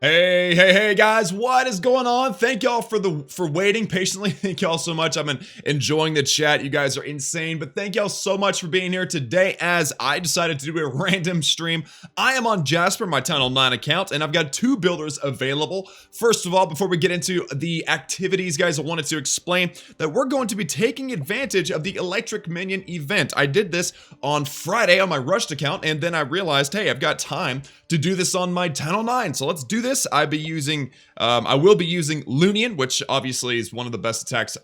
Hey guys, what is going on? Thank y'all for waiting patiently. Thank y'all so much. I've been enjoying the chat. You guys are insane, but thank y'all so much for being here today as I decided to do a random stream. I am on Jasper, my Town Hall 9 account, and I've got two builders available. First of all, before we get into the activities, guys, I wanted to explain that we're going to be taking advantage of the Electric Minion event. I did this on Friday on my Rushed account, and then I realized, hey, I've got time to do this on my Town Hall 9, so let's do this. I will be using Minion, which obviously is one of the best attacks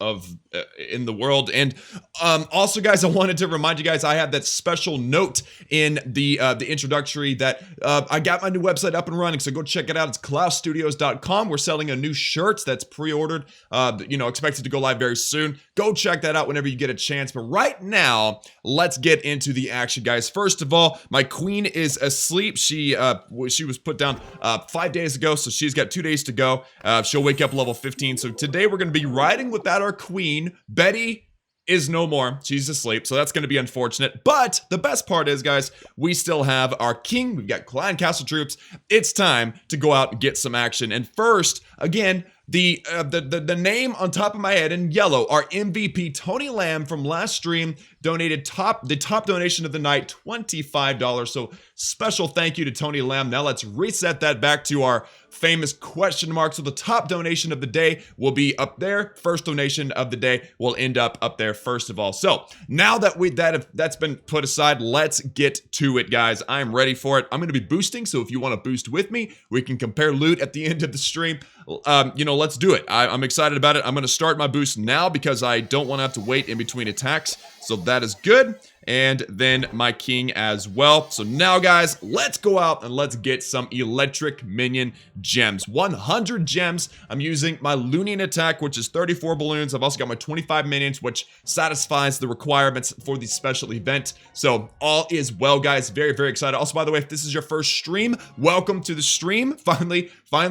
in the world. And also, guys, I wanted to remind you guys I have that special note in the introductory that I got my new website up and running. So go check it out. It's klausstudios.com. We're selling a new shirt that's pre-ordered. Expected to go live very soon. Go check that out whenever you get a chance. But right now, let's get into the action, guys. First of all, my queen is asleep. She was put down 5 days ago, so she's got 2 days to go. She'll wake up level 15. So today we're going to be riding without our queen. Betty is no more. She's asleep, so that's going to be unfortunate. But the best part is, guys, we still have our king. We've got clan castle troops. It's time to go out and get some action. And first, again, the name on top of my head in yellow, our MVP Tony Lamb from last stream donated the top donation of the night, $25. So special thank you to Tony Lamb. Now let's reset that back to our famous question mark. So the top donation of the day will be up there. First donation of the day will end up there first of all. So now that that's been put aside, let's get to it, guys. I'm ready for it. I'm going to be boosting, so if you want to boost with me, we can compare loot at the end of the stream. Let's do it. I'm excited about it. I'm going to start my boost now because I don't want to have to wait in between attacks. So that is good. And then my king as well. So now, guys, let's go out and let's get some electric minion gems. 100 gems. I'm using my Minion attack, which is 34 balloons. I've also got my 25 minions, which satisfies the requirements for the special event. So all is well, guys. Very, very excited. Also, by the way, if this is your first stream, welcome to the stream. Finally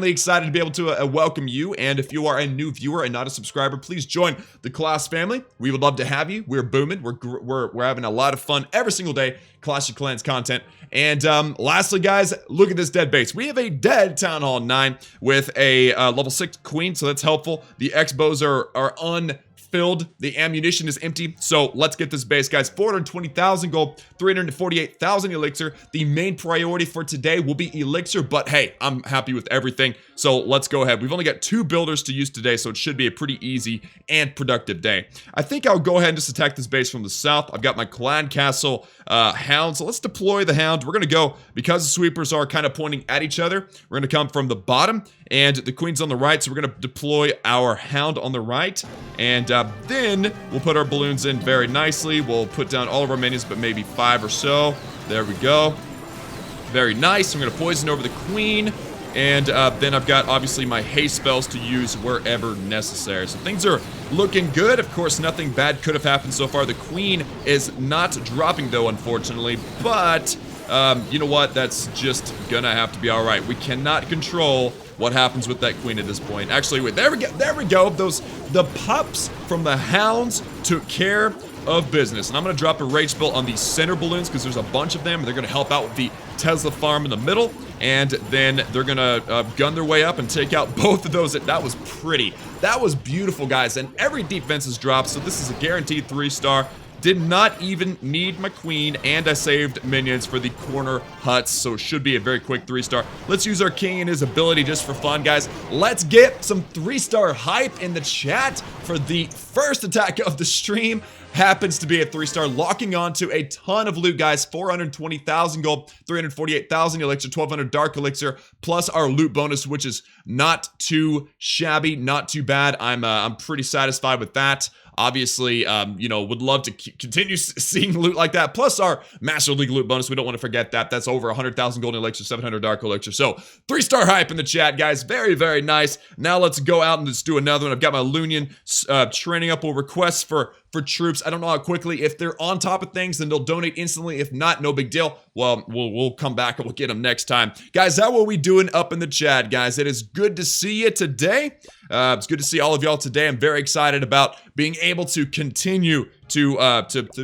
excited to be able to welcome you. And if you are a new viewer and not a subscriber, please join the Klaus family. We would love to have you. We're booming. We're having a lot of fun every single day. Clash of Clans content. And lastly, guys, look at this dead base. We have a dead Town Hall 9 with a level 6 queen, so that's helpful. The X-bows are unfilled. The ammunition is empty. So let's get this base, guys. 420,000 gold, 348,000 elixir. The main priority for today will be elixir, but hey, I'm happy with everything. So let's go ahead. We've only got 2 builders to use today, so it should be a pretty easy and productive day. I think I'll go ahead and just attack this base from the south. I've got my clan castle hound, so let's deploy the hound. We're gonna go, because the sweepers are kind of pointing at each other, we're gonna come from the bottom and the queen's on the right, so we're gonna deploy our hound on the right, and then we'll put our balloons in very nicely. We'll put down all of our minions, but maybe 5 or so. There we go. Very nice. I'm gonna poison over the queen. And then I've got, obviously, my haste spells to use wherever necessary. So things are looking good. Of course, nothing bad could have happened so far. The queen is not dropping, though, unfortunately. But, you know what? That's just gonna have to be all right. We cannot control what happens with that queen at this point. Actually, wait, there we go. There we go. The pups from the hounds took care of business. And I'm going to drop a rage spell on the center balloons because there's a bunch of them. And they're going to help out with the Tesla farm in the middle. And then they're going to gun their way up and take out both of those. That was pretty. That was beautiful, guys. And every defense is dropped. So this is a guaranteed 3-star. Did not even need my queen, and I saved minions for the corner huts, so it should be a very quick 3-star. Let's use our king and his ability just for fun, guys. Let's get some 3-star hype in the chat for the first attack of the stream. Happens to be a 3-star, locking onto a ton of loot, guys. 420,000 gold, 348,000 elixir, 1,200 dark elixir, plus our loot bonus, which is not too shabby, not too bad. I'm pretty satisfied with that. Obviously, would love to continue seeing loot like that. Plus our Master League loot bonus. We don't want to forget that. That's over 100,000 golden elixir, 700 dark elixir. So 3-star hype in the chat, guys. Very, very nice. Now let's go out and let's do another one. I've got my Minion training up with requests for troops. I don't know how quickly. If they're on top of things, then they'll donate instantly. If not, no big deal. Well, we'll come back and we'll get them next time. Guys, how are we doing up in the chat, guys? It is good to see you today. It's good to see all of y'all today. I'm very excited about being able to continue to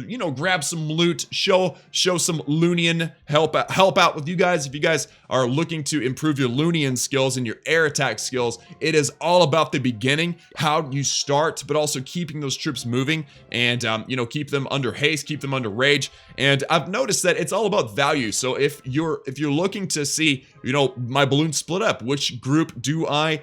you know, grab some loot, show some Lunian, help out with you guys. If you guys are looking to improve your Lunian skills and your air attack skills, it is all about the beginning, how you start, but also keeping those troops moving and you know, keep them under haste, keep them under rage. And I've noticed that it's all about value. So if you're looking to see, you know, my balloon split up, which group do I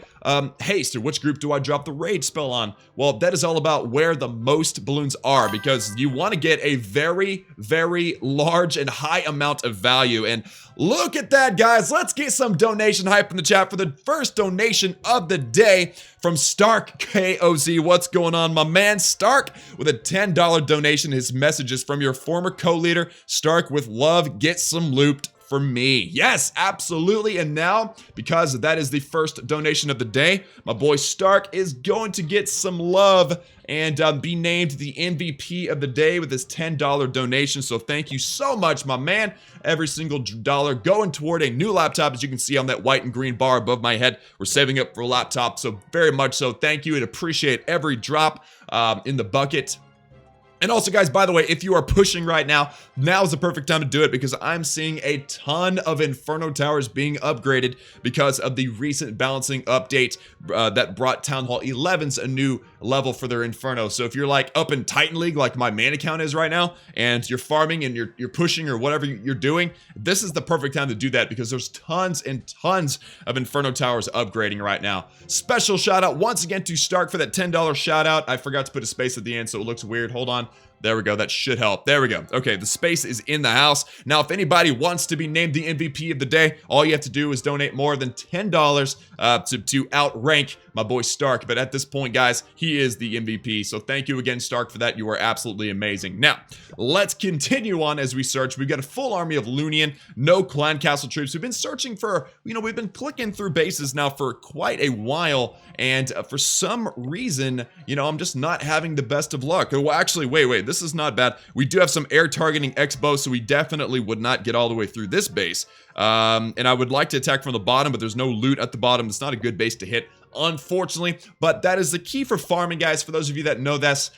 haste, or which group do I drop the rage spell on? Well, that is all about where the most balloons are, because you want to get a very, very large and high amount of value. And look at that, guys. Let's get some donation hype in the chat for the first donation of the day from Stark KOZ. What's going on, my man? Stark with a $10 donation. His messages from your former co-leader. Stark with love, get some loot for me. Yes, absolutely. And now, because that is the first donation of the day, my boy Stark is going to get some love and be named the MVP of the day with his $10 donation. So thank you so much, my man. Every single dollar going toward a new laptop, as you can see on that white and green bar above my head. We're saving up for a laptop, so very much so. Thank you and appreciate every drop in the bucket. And also, guys, by the way, if you are pushing right now, now is the perfect time to do it, because I'm seeing a ton of Inferno Towers being upgraded because of the recent balancing update that brought Town Hall 11s a new level for their Inferno. So if you're like up in Titan League, like my main account is right now, and you're farming and you're pushing or whatever you're doing, this is the perfect time to do that, because there's tons and tons of Inferno Towers upgrading right now. Special shout out once again to Stark for that $10 shout out. I forgot to put a space at the end, so it looks weird. Hold on. There we go. That should help. There we go. Okay, the space is in the house. Now, if anybody wants to be named the MVP of the day, all you have to do is donate more than $10 to outrank my boy Stark. But at this point, guys, he is the MVP. So thank you again, Stark, for that. You are absolutely amazing. Now, let's continue on as we search. We've got a full army of Lunian, no clan castle troops. We've been searching for, you know, we've been clicking through bases now for quite a while. And for some reason, you know, I'm just not having the best of luck. Well, actually, wait. This is not bad. We do have some air targeting X-bows, so we definitely would not get all the way through this base. And I would like to attack from the bottom, but there's no loot at the bottom. It's not a good base to hit, unfortunately. But that is the key for farming, guys. For those of you that know this,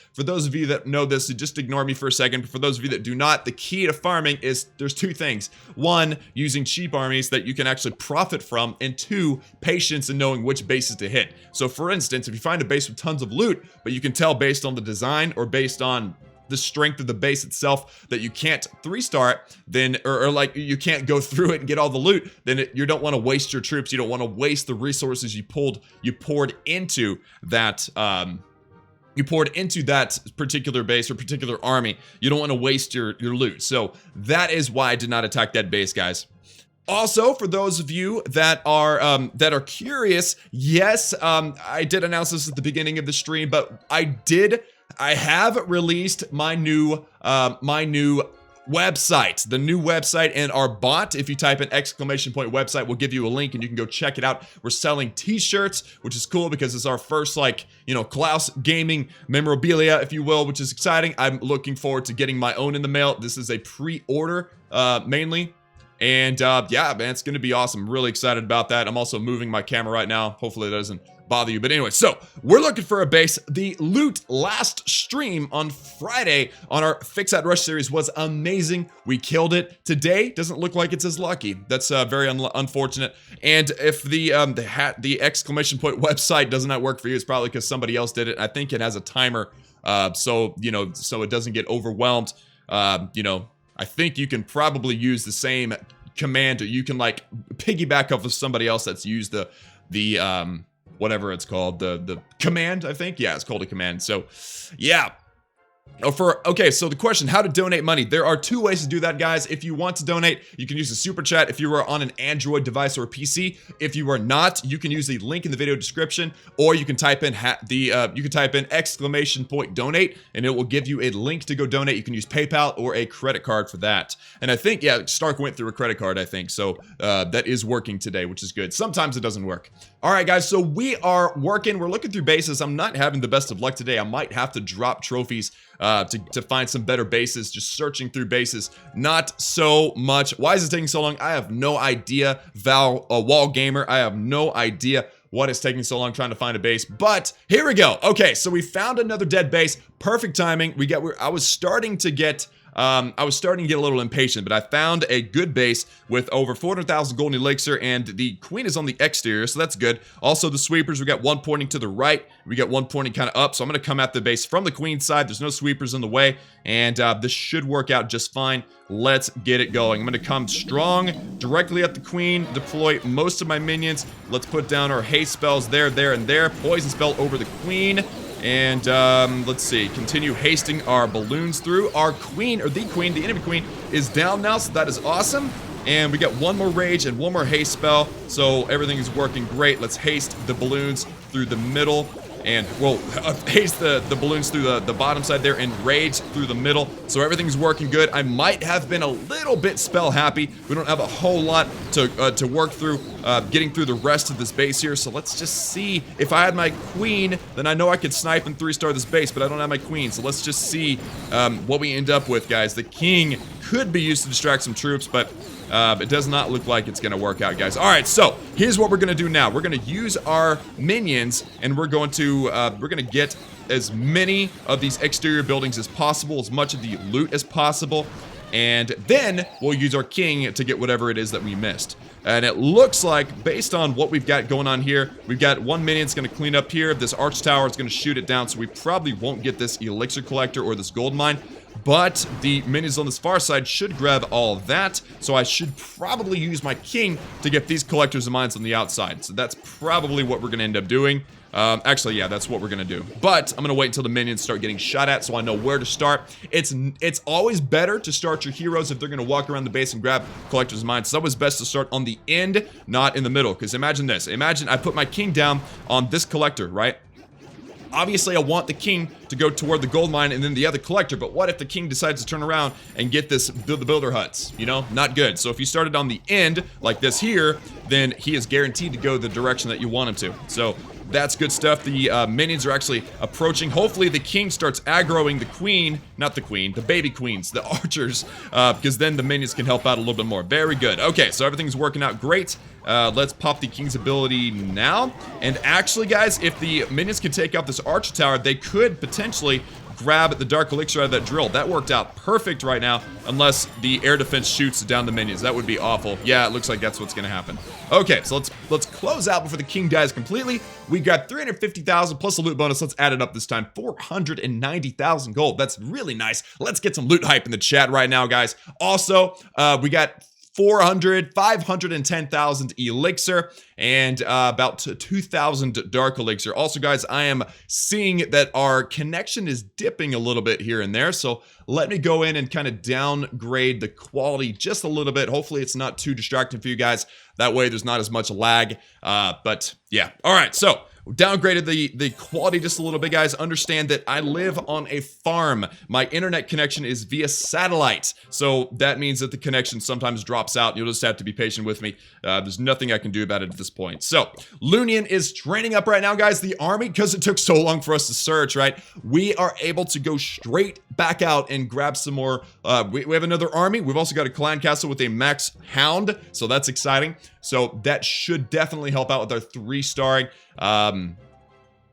just ignore me for a second. But for those of you that do not, the key to farming is there's two things. One, using cheap armies that you can actually profit from, and two, patience and knowing which bases to hit. So for instance, if you find a base with tons of loot, but you can tell based on the design or based on the strength of the base itself that you can't 3-star it, then or like you can't go through it and get all the loot, then you don't want to waste your troops. You don't want to waste the resources you poured into that particular base or particular army. You don't want to waste your loot. So that is why I did not attack that base, guys. Also, for those of you that are curious, yes, I did announce this at the beginning of the stream, but I have released my new website, the new website, and our bot. If you type in !website, we'll give you a link and you can go check it out. We're selling t-shirts, which is cool because it's our first, like, you know, Klaus gaming memorabilia, if you will, which is exciting. I'm looking forward to getting my own in the mail. This is a pre-order, mainly. And yeah, man, it's gonna be awesome. I'm really excited about that. I'm also moving my camera right now. Hopefully that doesn't bother you. But anyway, so we're looking for a base. The loot last stream on Friday on our Fix That Rush series was amazing. We killed it. Today doesn't look like it's as lucky. That's very unfortunate. And if the !website does not work for you, it's probably because somebody else did it. I think it has a timer, so you know, so it doesn't get overwhelmed. You know, I think you can probably use the same command, or you can like piggyback off of somebody else that's used the whatever it's called, the command, I think. Yeah, it's called a command. So yeah. Okay, so the question, how to donate money. There are two ways to do that, guys. If you want to donate, you can use the super chat if you are on an Android device or a PC. If you are not, you can use the link in the video description, or you can type in !donate, and it will give you a link to go donate. You can use PayPal or a credit card for that. And I think, yeah, Stark went through a credit card, I think. So that is working today, which is good. Sometimes it doesn't work. All right, guys, so we are working. We're looking through bases. I'm not having the best of luck today. I might have to drop trophies to find some better bases. Just searching through bases, not so much. Why is it taking so long? I have no idea. Wall Gamer, I have no idea what is taking so long trying to find a base, but here we go. Okay, so we found another dead base. Perfect timing. I was starting to get a little impatient, but I found a good base with over 400,000 golden elixir, and the queen is on the exterior, so that's good. Also, the sweepers, we got one pointing to the right, we got one pointing kind of up, so I'm going to come at the base from the queen side. There's no sweepers in the way, and this should work out just fine. Let's get it going. I'm going to come strong directly at the queen, deploy most of my minions. Let's put down our haste spells there, and there. Poison spell over the queen. And let's see, continue hasting our balloons through. Our queen, or the enemy queen, is down now, so that is awesome. And we got one more rage and one more haste spell, so everything is working great. Let's haste the balloons through the middle, and well, haste the balloons through the bottom side there, and rage through the middle, so everything's working good. I might have been a little bit spell happy. We don't have a whole lot to work through getting through the rest of this base here, so let's just see. If I had my queen, then I know I could snipe and 3-star this base, but I don't have my queen, so let's just see what we end up with, guys. The king could be used to distract some troops, but it does not look like it's going to work out, guys. All right, so here's what we're going to do now. We're going to use our minions, and we're going to get as many of these exterior buildings as possible, as much of the loot as possible, and then we'll use our king to get whatever it is that we missed. And it looks like, based on what we've got going on here, we've got one minion's going to clean up here. This arch tower is going to shoot it down, so we probably won't get this elixir collector or this gold mine. But the minions on this far side should grab all of that, so I should probably use my king to get these collectors of mines on the outside. So that's probably what we're going to end up doing. Actually, yeah, that's what we're going to do. But I'm going to wait until the minions start getting shot at so I know where to start. It's always better to start your heroes if they're going to walk around the base and grab collectors of mines. It's always best to start on the end, not in the middle. Because imagine this. Imagine I put my king down on this collector, right? Obviously, I want the king to go toward the gold mine and then the other collector, but what if the king decides to turn around and get the builder huts? You know, not good. So if you started on the end, like this here, then he is guaranteed to go the direction that you want him to. So that's good stuff. The minions are actually approaching. Hopefully the king starts aggroing the queen, not the queen, the baby queens, the archers, because then the minions can help out a little bit more. Very good. Okay, so everything's working out great. Let's pop the king's ability now. And actually, guys, if the minions can take out this archer tower, they could potentially grab the dark elixir out of that drill. That worked out perfect right now, unless the air defense shoots down the minions. That would be awful. Yeah, it looks like that's what's gonna happen. Okay, so let's close out before the king dies completely. We got 350,000 plus a loot bonus. Let's add it up this time. 490,000 gold. That's really nice. Let's get some loot hype in the chat right now, guys. Also, we got 510,000 elixir and about 2,000 dark elixir. Also, guys, I am seeing that our connection is dipping a little bit here and there, so let me go in and kind of downgrade the quality just a little bit. Hopefully it's not too distracting for you guys. That way there's not as much lag, but yeah. All right, so downgraded the quality just a little bit, guys. Understand that I live on a farm. My internet connection is via satellite, so that means that the connection sometimes drops out. You'll just have to be patient with me. There's nothing I can do about it at this point. So Minion is training up right now, guys. The army, because it took so long for us to search, right, we are able to go straight back out and grab some more. We have another army. We've also got a clan castle with a max hound, so that's exciting. So that should definitely help out with our 3-starring,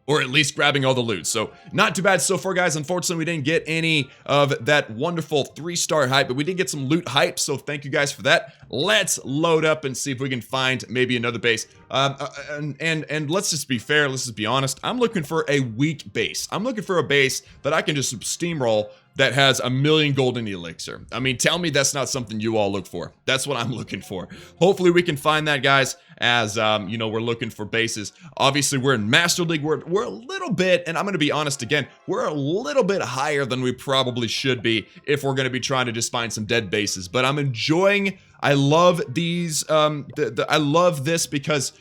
or at least grabbing all the loot. So not too bad so far, guys. Unfortunately, we didn't get any of that wonderful 3-star hype, but we did get some loot hype, so thank you guys for that. Let's load up and see if we can find maybe another base. And let's just be fair, let's just be honest. I'm looking for a weak base. I'm looking for a base that I can just steamroll that has 1,000,000 golden elixir. I mean, tell me that's not something you all look for. That's what I'm looking for. Hopefully we can find that, guys, as, you know, we're looking for bases. Obviously, we're in Master League. We're a little bit, and I'm going to be honest again, we're a little bit higher than we probably should be if we're going to be trying to just find some dead bases. But I'm enjoying, I love these, I love this because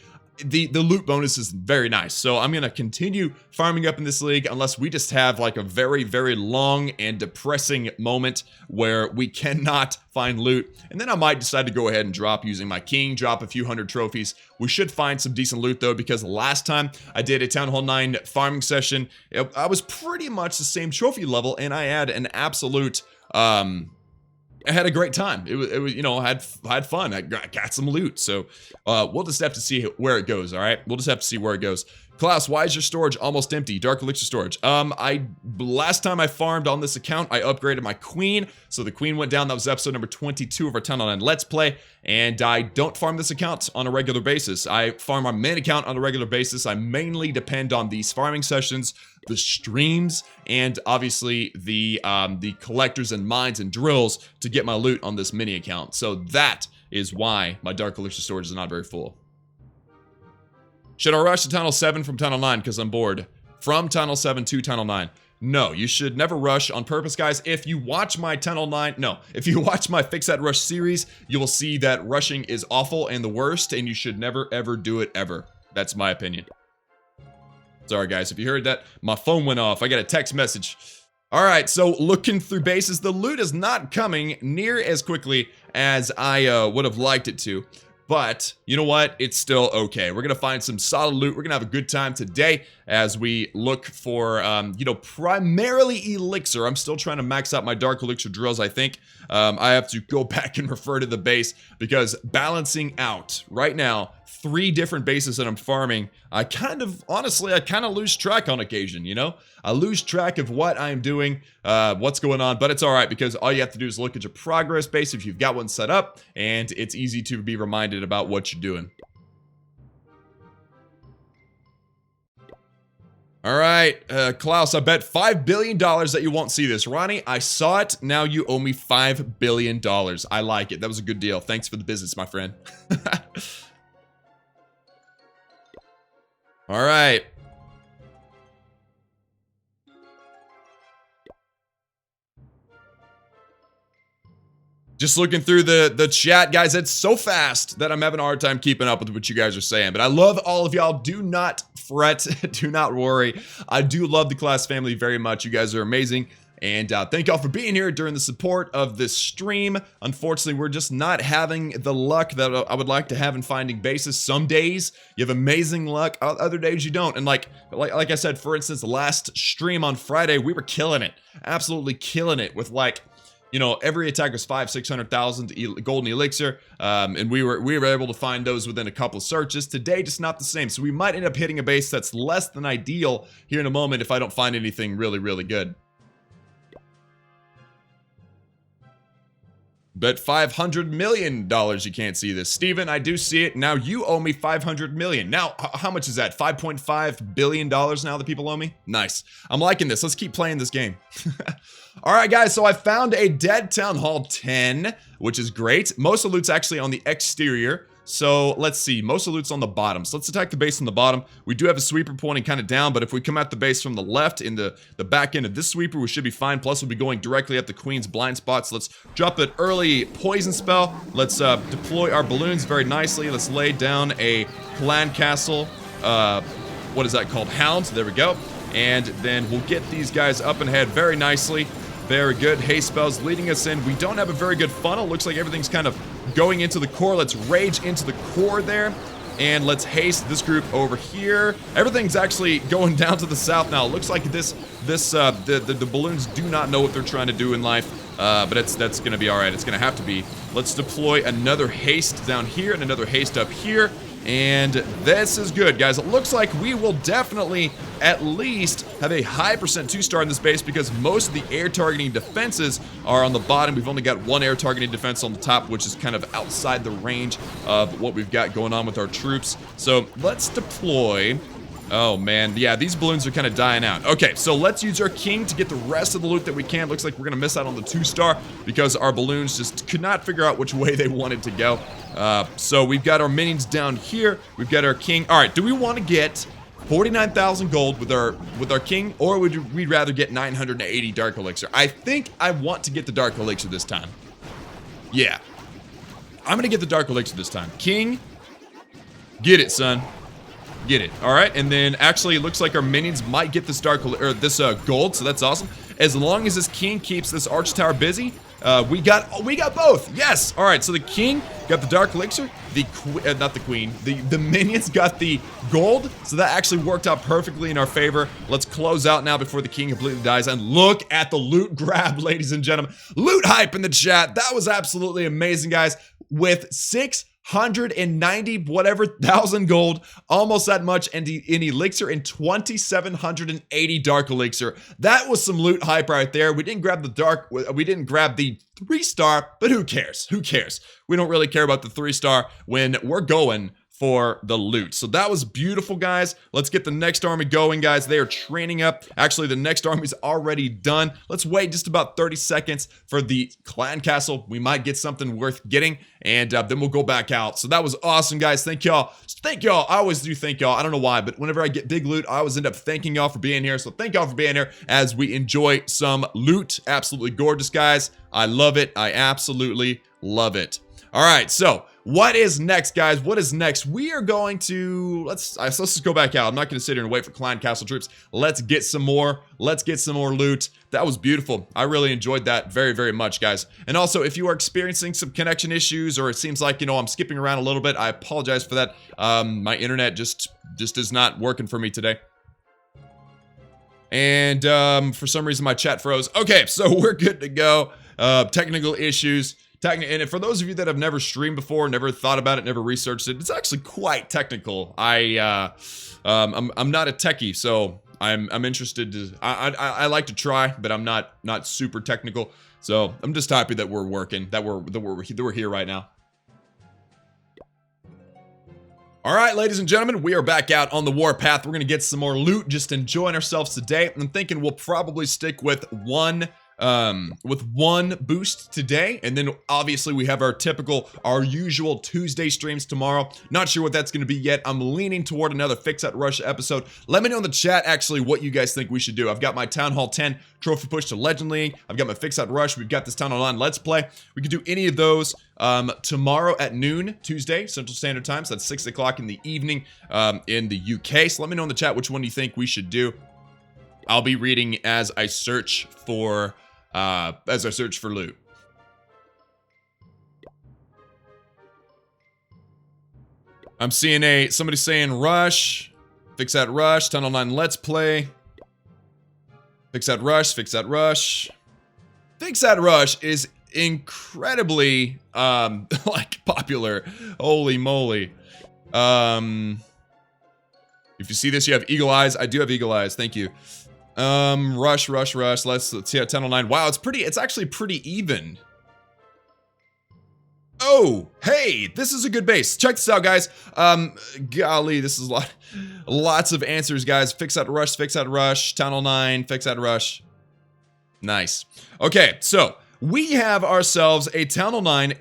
the loot bonus is very nice. So I'm gonna continue farming up in this league unless we just have like a very, very long and depressing moment where we cannot find loot, and then I might decide to go ahead and drop using my king, drop a few hundred trophies. We should find some decent loot though, because last time I did a Town Hall 9 farming session, I was pretty much the same trophy level, and I had an absolute I had a great time. It was, you know, had fun. I got some loot. So we'll just have to see where it goes. All right, we'll just have to see where it goes. Klaus, why is your storage almost empty? Dark Elixir storage. Last time I farmed on this account, I upgraded my queen. So the queen went down. That was episode number 22 of our 10-on-9 Let's Play. And I don't farm this account on a regular basis. I farm my main account on a regular basis. I mainly depend on these farming sessions, the streams, and obviously the collectors and mines and drills to get my loot on this mini account. So that is why my Dark Elixir storage is not very full. Should I rush to Tunnel 7 from Tunnel 9 because I'm bored? From Tunnel 7 to Tunnel 9. No, you should never rush on purpose, guys. If you watch my Tunnel 9, no. If you watch my Fix That Rush series, you will see that rushing is awful and the worst, and you should never, ever do it, ever. That's my opinion. Sorry, guys. If you heard that, my phone went off. I got a text message. All right, so looking through bases, the loot is not coming near as quickly as I would have liked it to. But, you know what? It's still okay. We're going to find some solid loot. We're going to have a good time today as we look for, you know, primarily Elixir. I'm still trying to max out my Dark Elixir drills, I think. I have to go back and refer to the base because balancing out right now 3 different bases that I'm farming, honestly, I kind of lose track on occasion, you know? I lose track of what I'm doing, what's going on, but it's all right because all you have to do is look at your progress base if you've got one set up, and it's easy to be reminded about what you're doing. All right, Klaus, I bet $5 billion that you won't see this. Ronnie, I saw it. Now you owe me $5 billion. I like it. That was a good deal. Thanks for the business, my friend. All right. Just looking through the chat, guys, it's so fast that I'm having a hard time keeping up with what you guys are saying. But I love all of y'all. Do not fret. Do not worry. I do love the Klaus family very much. You guys are amazing. And thank y'all for being here during the support of this stream. Unfortunately, we're just not having the luck that I would like to have in finding bases. Some days you have amazing luck, other days you don't. And like I said, for instance, the last stream on Friday, we were killing it, absolutely killing it with like, you know, every attack was 500,000-600,000 golden elixir, and we were able to find those within a couple of searches. Today, just not the same. So we might end up hitting a base that's less than ideal here in a moment if I don't find anything really, really good. Bet $500 million you can't see this. Steven, I do see it. Now you owe me $500 million. Now, how much is that? $5.5 billion now that people owe me? Nice. I'm liking this. Let's keep playing this game. All right, guys. So I found a dead Town Hall 10, which is great. Most of the loot's actually on the exterior. So let's see, most of the loot's on the bottom. So let's attack the base on the bottom. We do have a sweeper pointing kind of down, but if we come at the base from the left in the back end of this sweeper, we should be fine. Plus we'll be going directly at the queen's blind spots. Let's drop an early poison spell. Let's deploy our balloons very nicely. Let's lay down a clan castle. What is that called? Hound. There we go. And then we'll get these guys up and ahead very nicely. Very good. Haste spells leading us in. We don't have a very good funnel. Looks like everything's kind of going into the core. Let's rage into the core there. And let's haste this group over here. Everything's actually going down to the south now. It looks like the balloons do not know what they're trying to do in life. But that's going to be all right. It's going to have to be. Let's deploy another haste down here and another haste up here. And this is good, guys. It looks like we will definitely at least have a high percent 2-star in this base because most of the air targeting defenses are on the bottom. We've only got one air targeting defense on the top, which is kind of outside the range of what we've got going on with our troops. So let's deploy. Oh, man. Yeah, these balloons are kind of dying out. Okay, so let's use our king to get the rest of the loot that we can. Looks like we're going to miss out on the 2-star because our balloons just could not figure out which way they wanted to go. So we've got our minions down here. We've got our king. All right, do we want to get 49,000 gold with our king, or would we rather get 980 dark elixir? I think I want to get the dark elixir this time. Yeah. I'm going to get the dark elixir this time. King, get it, son. get it. All right, and then actually it looks like our minions might get this this gold, so that's awesome. As long as this king keeps this arch tower busy, we got both. Yes. All right, so the king got the dark elixir, not the queen, the minions got the gold, so that actually worked out perfectly in our favor. Let's close out now before the king completely dies, and look at the loot grab, ladies and gentlemen. Loot hype in the chat. That was absolutely amazing, guys. With 690 whatever thousand gold, almost that much in elixir, and 2780 dark elixir. That was some loot hype right there. We didn't grab the 3-star, but who cares? Who cares? We don't really care about the 3-star when we're going for the loot. So that was beautiful, guys. Let's get the next army going, guys. They are training up. Actually, the next army's already done. Let's wait just about 30 seconds for the clan castle. We might get something worth getting, and then we'll go back out. So that was awesome, guys. Thank y'all. Thank y'all. I always do thank y'all. I don't know why, but whenever I get big loot, I always end up thanking y'all for being here. So thank y'all for being here as we enjoy some loot. Absolutely gorgeous, guys. I love it. I absolutely love it. All right, so what is next, guys? What is next? We are going to let's just go back out. I'm not going to sit here and wait for clan castle troops. Let's get some more. Let's get some more loot. That was beautiful. I really enjoyed that very, very much, guys. And also, if you are experiencing some connection issues, or it seems like, you know, I'm skipping around a little bit, I apologize for that. My internet just is not working for me today. And for some reason my chat froze. Okay, so we're good to go. Technical issues. And for those of you that have never streamed before, never thought about it, never researched it, it's actually quite technical. I'm not a techie, so I'm interested to. I like to try, but I'm not super technical. So I'm just happy that we're working, that we're here right now. All right, ladies and gentlemen, we are back out on the warpath. We're gonna get some more loot, just enjoying ourselves today. I'm thinking we'll probably stick with one boost today, and then obviously we have our usual Tuesday streams tomorrow. Not sure what that's going to be yet. I'm leaning toward another Fix That Rush episode. Let me know in the chat actually what you guys think we should do. I've got my Town Hall 10 trophy push to Legend League. I've got my Fix That Rush. We've got this Town Hall 9 Let's Play. We could do any of those tomorrow at noon, Tuesday, Central Standard Time. So that's 6 o'clock in the evening in the UK. So let me know in the chat which one you think we should do. I'll be reading as I search for loot. I'm seeing somebody saying rush, Fix That Rush, Tunnel 9 Let's Play, Fix That Rush, Fix That Rush. Fix That Rush is incredibly like popular. Holy moly. If you see this, you have eagle eyes. I do have eagle eyes. Thank you. Rush. Let's see how Tunnel 9. Wow, it's actually pretty even. Oh, hey, this is a good base. Check this out, guys. Golly, this is lots of answers, guys. Fix That Rush, Fix That Rush, Tunnel 9, Fix That Rush. Nice. Okay, so we have ourselves a Town Hall 9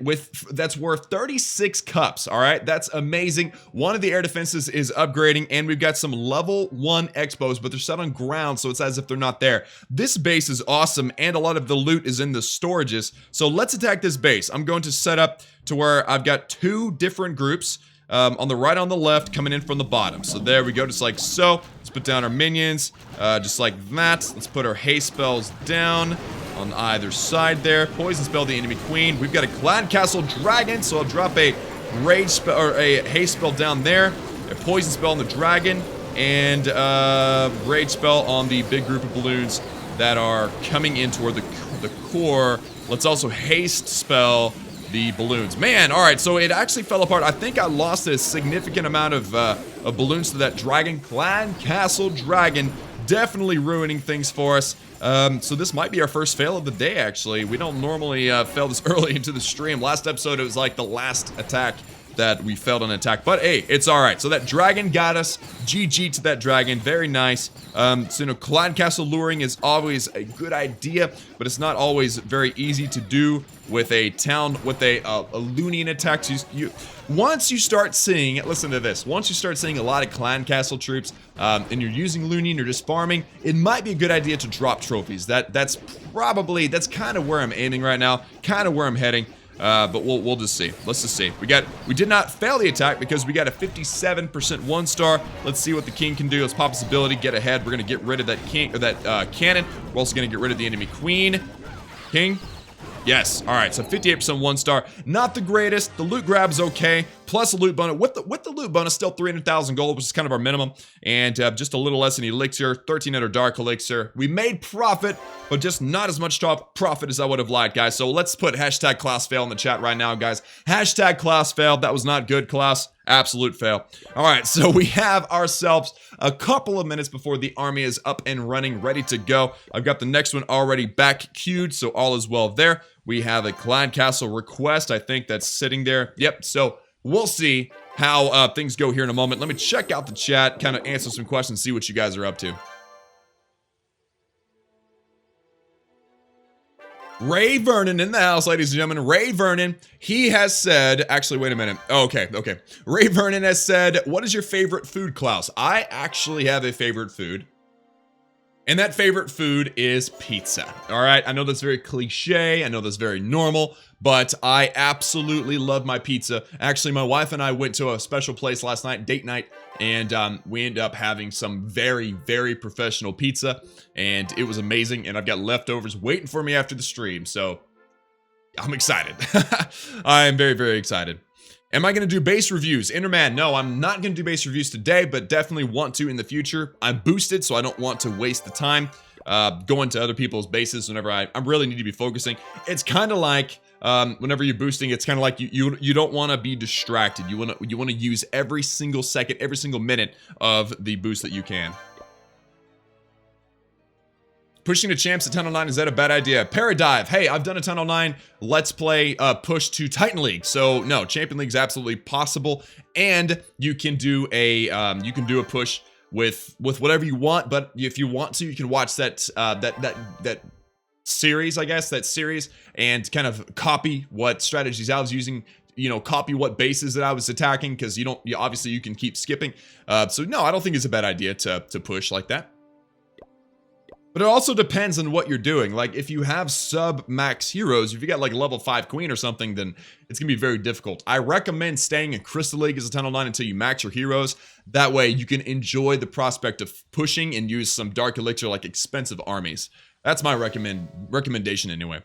that's worth 36 cups, all right? That's amazing. One of the air defenses is upgrading, and we've got some level 1 expos, but they're set on ground, so it's as if they're not there. This base is awesome, and a lot of the loot is in the storages, so let's attack this base. I'm going to set up to where I've got 2 different groups on the right, on the left, coming in from the bottom. So there we go, just like so. Let's put down our minions, just like that. Let's put our haste spells down on either side there. Poison spell the enemy queen. We've got a clan castle dragon, so I'll drop a rage spell or a haste spell down there, a poison spell on the dragon, and rage spell on the big group of balloons that are coming in toward the core. Let's also haste spell the balloons. Man, all right, so it actually fell apart. I think I lost a significant amount of balloons to that dragon. Clan castle dragon, definitely ruining things for us. So this might be our first fail of the day, actually. We don't normally fail this early into the stream. Last episode, it was like the last attack that we failed an attack, but hey, it's all right. So that dragon got us. GG to that dragon. Very nice. So, you know, clan castle luring is always a good idea, but it's not always very easy to do with a town, with a Loonian attack. Once you start seeing, listen to this, once you start seeing a lot of clan castle troops, and you're using Loonian or just farming, it might be a good idea to drop trophies. That's kind of where I'm aiming right now, kind of where I'm heading. But we'll just see. Let's just see. We did not fail the attack because we got a 57% 1-star. Let's see what the king can do. Let's pop his ability, get ahead. We're gonna get rid of that king or that cannon. We're also gonna get rid of the enemy queen. King. Yes. All right. So 58% 1-star. Not the greatest. The loot grab's okay. Plus a loot bonus. With the loot bonus, still 300,000 gold, which is kind of our minimum. And just a little less in elixir. 1,300 dark elixir. We made profit, but just not as much profit as I would have liked, guys. So let's put hashtag Klaus fail in the chat right now, guys. Hashtag Klaus fail. That was not good, Klaus. Absolute fail. All right, so we have ourselves a couple of minutes before the army is up and running, ready to go. I've got the next one already back queued, so all is well there. We have a Clan Castle request, I think that's sitting there. Yep, so we'll see how things go here in a moment. Let me check out the chat, kind of answer some questions, see what you guys are up to. Ray Vernon in the house, ladies and gentlemen. Ray Vernon, he has said, actually, wait a minute. Oh, okay. Ray Vernon has said, what is your favorite food, Klaus? I actually have a favorite food. And that favorite food is pizza. All right. I know that's very cliche. I know that's very normal, but I absolutely love my pizza. Actually, my wife and I went to a special place last night, date night, and we ended up having some very, very professional pizza, and it was amazing. And I've got leftovers waiting for me after the stream, so I'm excited. I am very, very excited. Am I going to do base reviews? Interman, no, I'm not going to do base reviews today, but definitely want to in the future. I'm boosted, so I don't want to waste the time going to other people's bases whenever I really need to be focusing. It's kind of like whenever you're boosting, it's kind of like you don't want to be distracted. You want to use every single second, every single minute of the boost that you can. Pushing to champs at Tunnel 9, is that a bad idea? Paradive, hey, I've done a Tunnel 9 Let's Play push to Titan League. So no, Champion League is absolutely possible. And you can do a push with whatever you want, but if you want to, you can watch that series, I guess, and kind of copy what strategies I was using, you know, copy what bases that I was attacking, because obviously you can keep skipping. So no, I don't think it's a bad idea to push like that. But it also depends on what you're doing. Like, if you have sub-max heroes, if you got like a level 5 queen or something, then it's gonna be very difficult. I recommend staying in Crystal League as a Tunnel 9 until you max your heroes. That way you can enjoy the prospect of pushing and use some Dark Elixir, like expensive armies. That's my recommendation anyway.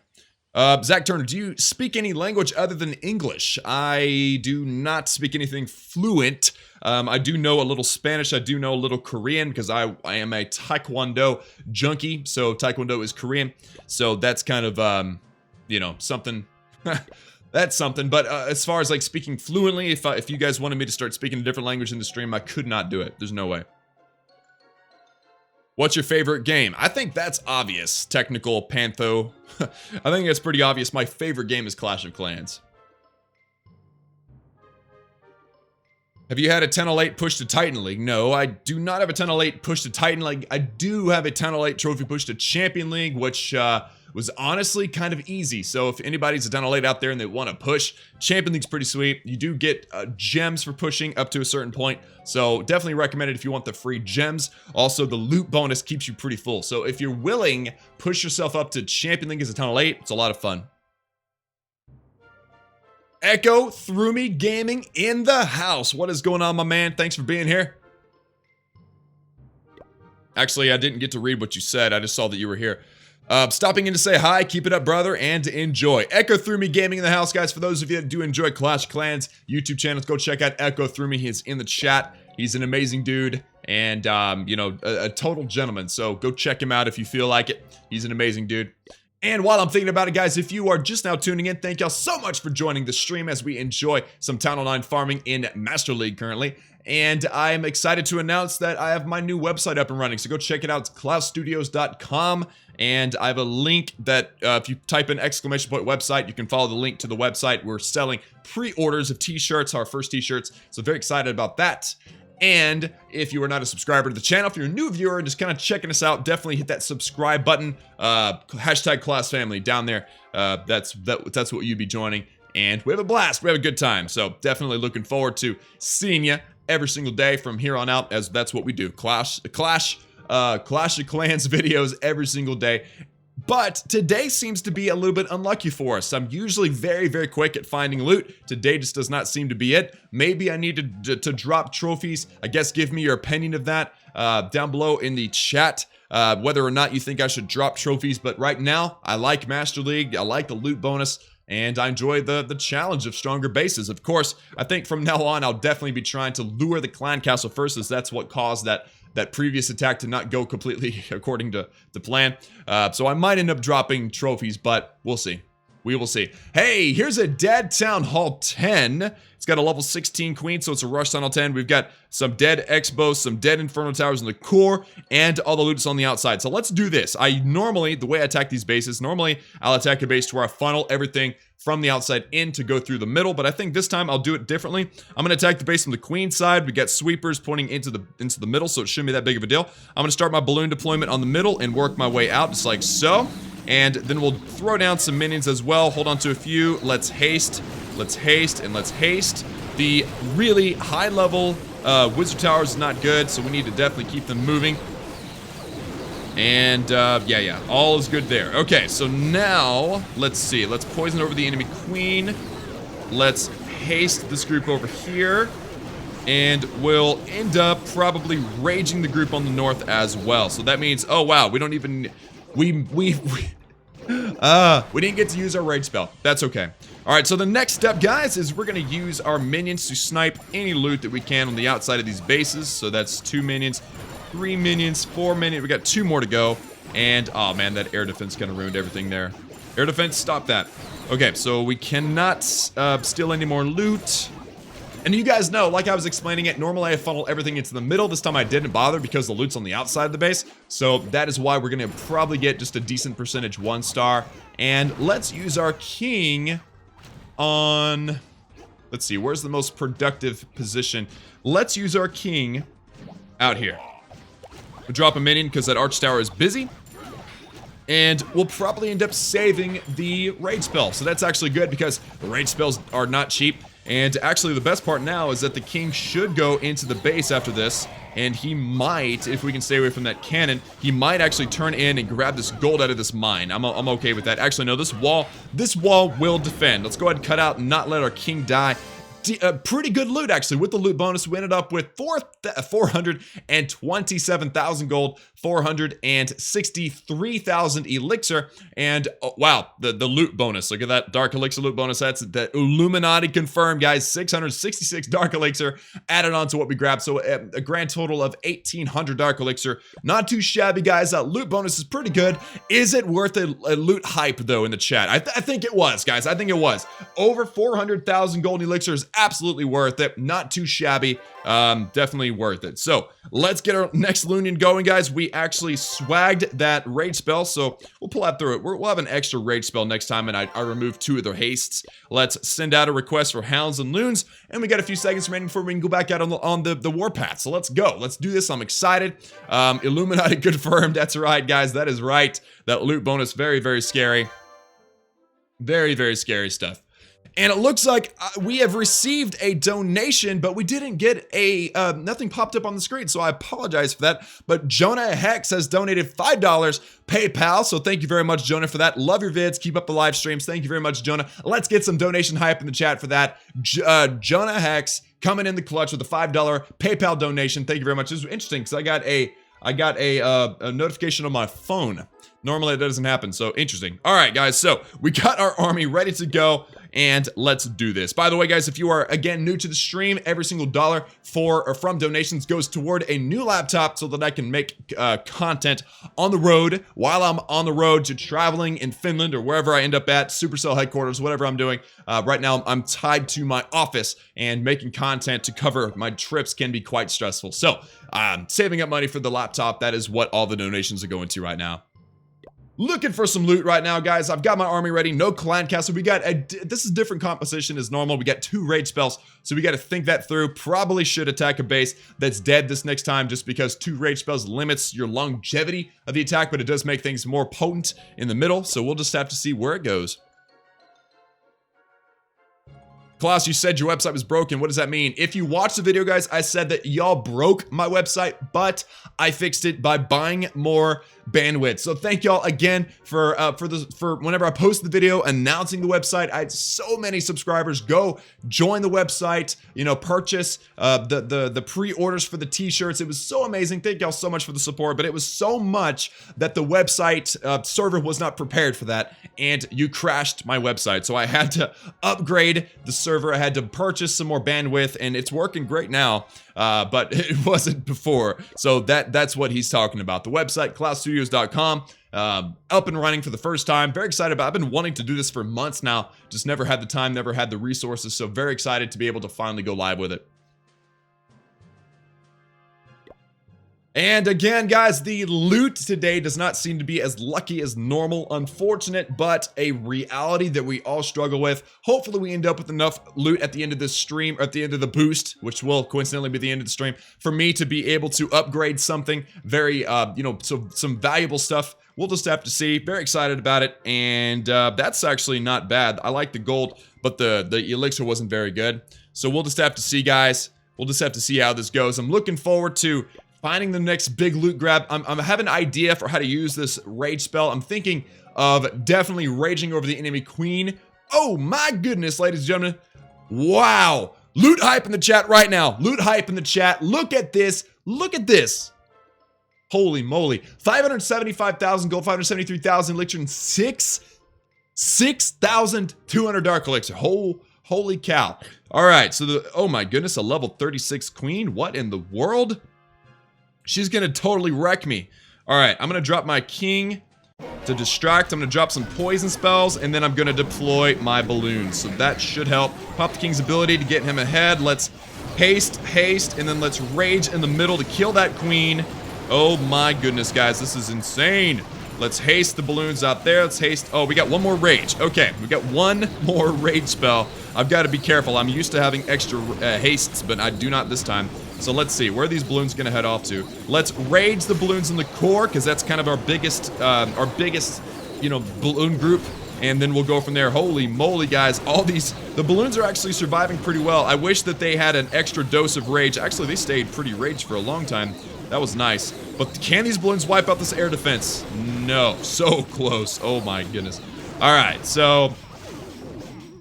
Zach Turner, do you speak any language other than English? I do not speak anything fluent. I do know a little Spanish. I do know a little Korean, because I am a Taekwondo junkie. So Taekwondo is Korean. So that's kind of, you know, something. That's something. But as far as like speaking fluently, if you guys wanted me to start speaking a different language in the stream, I could not do it. There's no way. What's your favorite game? I think that's obvious. Technical Pantho. I think that's pretty obvious. My favorite game is Clash of Clans. Have you had a 10-08 push to Titan League? No, I do not have a 10-08 push to Titan League. I do have a 10-08 trophy push to Champion League, which was honestly kind of easy. So if anybody's a 10-08 out there and they want to push, Champion League's pretty sweet. You do get gems for pushing up to a certain point. So definitely recommend it if you want the free gems. Also, the loot bonus keeps you pretty full. So if you're willing, push yourself up to Champion League as a 10-08. It's a lot of fun. Echo Through Me Gaming in the house. What is going on, my man? Thanks for being here. Actually, I didn't get to read what you said. I just saw that you were here. Stopping in to say hi, keep it up, brother, and enjoy. Echo Through Me Gaming in the house, guys. For those of you that do enjoy Clash of Clans YouTube channels, go check out Echo Through Me. He is in the chat. He's an amazing dude, and you know, a total gentleman. So go check him out if you feel like it. He's an amazing dude. And while I'm thinking about it, guys, if you are just now tuning in, thank y'all so much for joining the stream as we enjoy some Tunnel 9 farming in Master League currently. And I'm excited to announce that I have my new website up and running. So go check it out. It's klausstudios.com. And I have a link that if you type in !website, you can follow the link to the website. We're selling pre-orders of t-shirts, our first t-shirts. So very excited about that. And if you are not a subscriber to the channel, if you're a new viewer and just kind of checking us out, definitely hit that subscribe button. Hashtag Klaus Family down there. That's what you'd be joining. And we have a blast. We have a good time. So definitely looking forward to seeing you every single day from here on out, as that's what we do. Clash of Clans videos every single day. But today seems to be a little bit unlucky for us. I'm usually very, very quick at finding loot. Today just does not seem to be it. Maybe I need to drop trophies. I guess give me your opinion of that down below in the chat. Whether or not you think I should drop trophies. But right now, I like Master League. I like the loot bonus. And I enjoy the challenge of stronger bases. Of course, I think from now on, I'll definitely be trying to lure the clan castle first, as that's what caused that previous attack to not go completely according to plan. So I might end up dropping trophies, but we'll see. We will see. Hey, here's a dead Town Hall 10. It's got a level 16 queen, so it's a rush Town Hall 10. We've got some dead X-bows, some dead Inferno Towers in the core, and all the loot is on the outside. So let's do this. The way I attack these bases, normally I'll attack a base to where I funnel everything from the outside in to go through the middle, but I think this time I'll do it differently. I'm going to attack the base from the queen side. We got sweepers pointing into the middle, so it shouldn't be that big of a deal. I'm going to start my balloon deployment on the middle and work my way out just like so. And then we'll throw down some minions as well. Hold on to a few. Let's haste, and let's haste. The really high level wizard tower is not good, so we need to definitely keep them moving. And yeah, all is good there. Okay, so now let's see. Let's poison over the enemy queen. Let's haste this group over here. And we'll end up probably raging the group on the north as well. So that means, oh wow, we don't even... We didn't get to use our rage spell. That's okay. Alright, so the next step, guys, is we're going to use our minions to snipe any loot that we can on the outside of these bases. So that's 2 minions, 3 minions, 4 minions. We got 2 more to go. And, oh man, that air defense kind of ruined everything there. Air defense, stop that. Okay, so we cannot steal any more loot. And you guys know, like I was explaining it, normally I funnel everything into the middle. This time I didn't bother because the loot's on the outside of the base. So that is why we're going to probably get just a decent percentage 1-star. And let's use our king on... Let's see, where's the most productive position? Let's use our king out here. We'll drop a minion because that arch tower is busy. And we'll probably end up saving the rage spell. So that's actually good because the rage spells are not cheap. And actually the best part now is that the king should go into the base after this, and he might, if we can stay away from that cannon, he might actually turn in and grab this gold out of this mine. I'm okay with that. Actually, no, this wall will defend. Let's go ahead and cut out and not let our king die. Pretty good loot, actually. With the loot bonus, we ended up with 427,000 gold, 463,000 elixir, and oh, wow, the loot bonus. Look at that dark elixir loot bonus. That's the Illuminati confirmed, guys. 666 dark elixir added on to what we grabbed, so a grand total of 1,800 dark elixir. Not too shabby, guys. Loot bonus is pretty good. Is it worth a loot hype, though, in the chat? I think it was, guys. I think it was. Over 400,000 gold elixir is absolutely worth it. Not too shabby. Definitely worth it. So let's get our next Lunion going, guys. We actually swagged that rage spell, so we'll pull out through it. We'll have an extra rage spell next time, and I removed 2 of their hastes. Let's send out a request for hounds and loons, and we got a few seconds remaining before we can go back out on the warpath. So let's go. Let's do this. I'm excited. Illuminati confirmed. That's right, guys. That is right. That loot bonus, very, very scary. Very, very scary stuff. And it looks like we have received a donation, but we didn't get nothing popped up on the screen, so I apologize for that. But Jonah Hex has donated $5 PayPal, so thank you very much, Jonah, for that. Love your vids. Keep up the live streams. Thank you very much, Jonah. Let's get some donation hype in the chat for that. Jonah Hex coming in the clutch with a $5 PayPal donation. Thank you very much. This was interesting because I got a notification on my phone. Normally that doesn't happen, so interesting. All right, guys, so we got our army ready to go, and let's do this. By the way, guys, if you are, again, new to the stream, every single dollar from donations goes toward a new laptop so that I can make content on the road while I'm on the road to traveling in Finland or wherever I end up at, Supercell headquarters, whatever I'm doing. Right now, I'm tied to my office, and making content to cover my trips can be quite stressful. So, saving up money for the laptop, that is what all the donations are going to right now. Looking for some loot right now, guys. I've got my army ready. No clan castle. We got this is different composition as normal. We got 2 rage spells, so we got to think that through. Probably should attack a base that's dead this next time, just because 2 rage spells limits your longevity of the attack, but it does make things more potent in the middle. So we'll just have to see where it goes. Klaus, you said your website was broken. What does that mean? If you watch the video, guys, I said that y'all broke my website, but I fixed it by buying more bandwidth. So thank y'all again for whenever I post the video announcing the website. I had so many subscribers go join the website, you know, purchase the pre-orders for the t-shirts. It was so amazing. Thank y'all so much for the support, but it was so much that the website server was not prepared for that, and you crashed my website. So I had to upgrade the server. I had to purchase some more bandwidth, and it's working great now. But it wasn't before. So that's what he's talking about. The website, klausstudios.com, up and running for the first time. Very excited about it. I've been wanting to do this for months now. Just never had the time, never had the resources. So very excited to be able to finally go live with it. And again, guys, the loot today does not seem to be as lucky as normal. Unfortunate, but a reality that we all struggle with. Hopefully we end up with enough loot at the end of this stream, or at the end of the boost, which will coincidentally be the end of the stream, for me to be able to upgrade something very, you know, so some valuable stuff. We'll just have to see. Very excited about it. And that's actually not bad. I like the gold, but the elixir wasn't very good. So we'll just have to see, guys. We'll just have to see how this goes. I'm looking forward to finding the next big loot grab. I have an idea for how to use this rage spell. I'm thinking of definitely raging over the enemy queen. Oh my goodness, ladies and gentlemen. Wow. Loot hype in the chat right now. Loot hype in the chat. Look at this. Look at this. Holy moly. 575,000 gold, 573,000 elixir, and 6,200 dark elixir. Holy cow. All right, so oh my goodness, a level 36 queen. What in the world? She's gonna totally wreck me. All right, I'm gonna drop my king to distract. I'm gonna drop some poison spells, and then I'm gonna deploy my balloons. So that should help. Pop the king's ability to get him ahead. Let's haste, and then let's rage in the middle to kill that queen. Oh my goodness, guys, this is insane. Let's haste the balloons out there. Let's haste. Oh, we got one more rage. Okay, we got one more rage spell. I've got to be careful. I'm used to having extra hastes, but I do not this time. So let's see, where are these balloons gonna head off to? Let's rage the balloons in the core, because that's kind of our biggest, you know, balloon group. And then we'll go from there. Holy moly, guys. The balloons are actually surviving pretty well. I wish that they had an extra dose of rage. Actually, they stayed pretty raged for a long time. That was nice. But can these balloons wipe out this air defense? No. So close. Oh my goodness. All right, so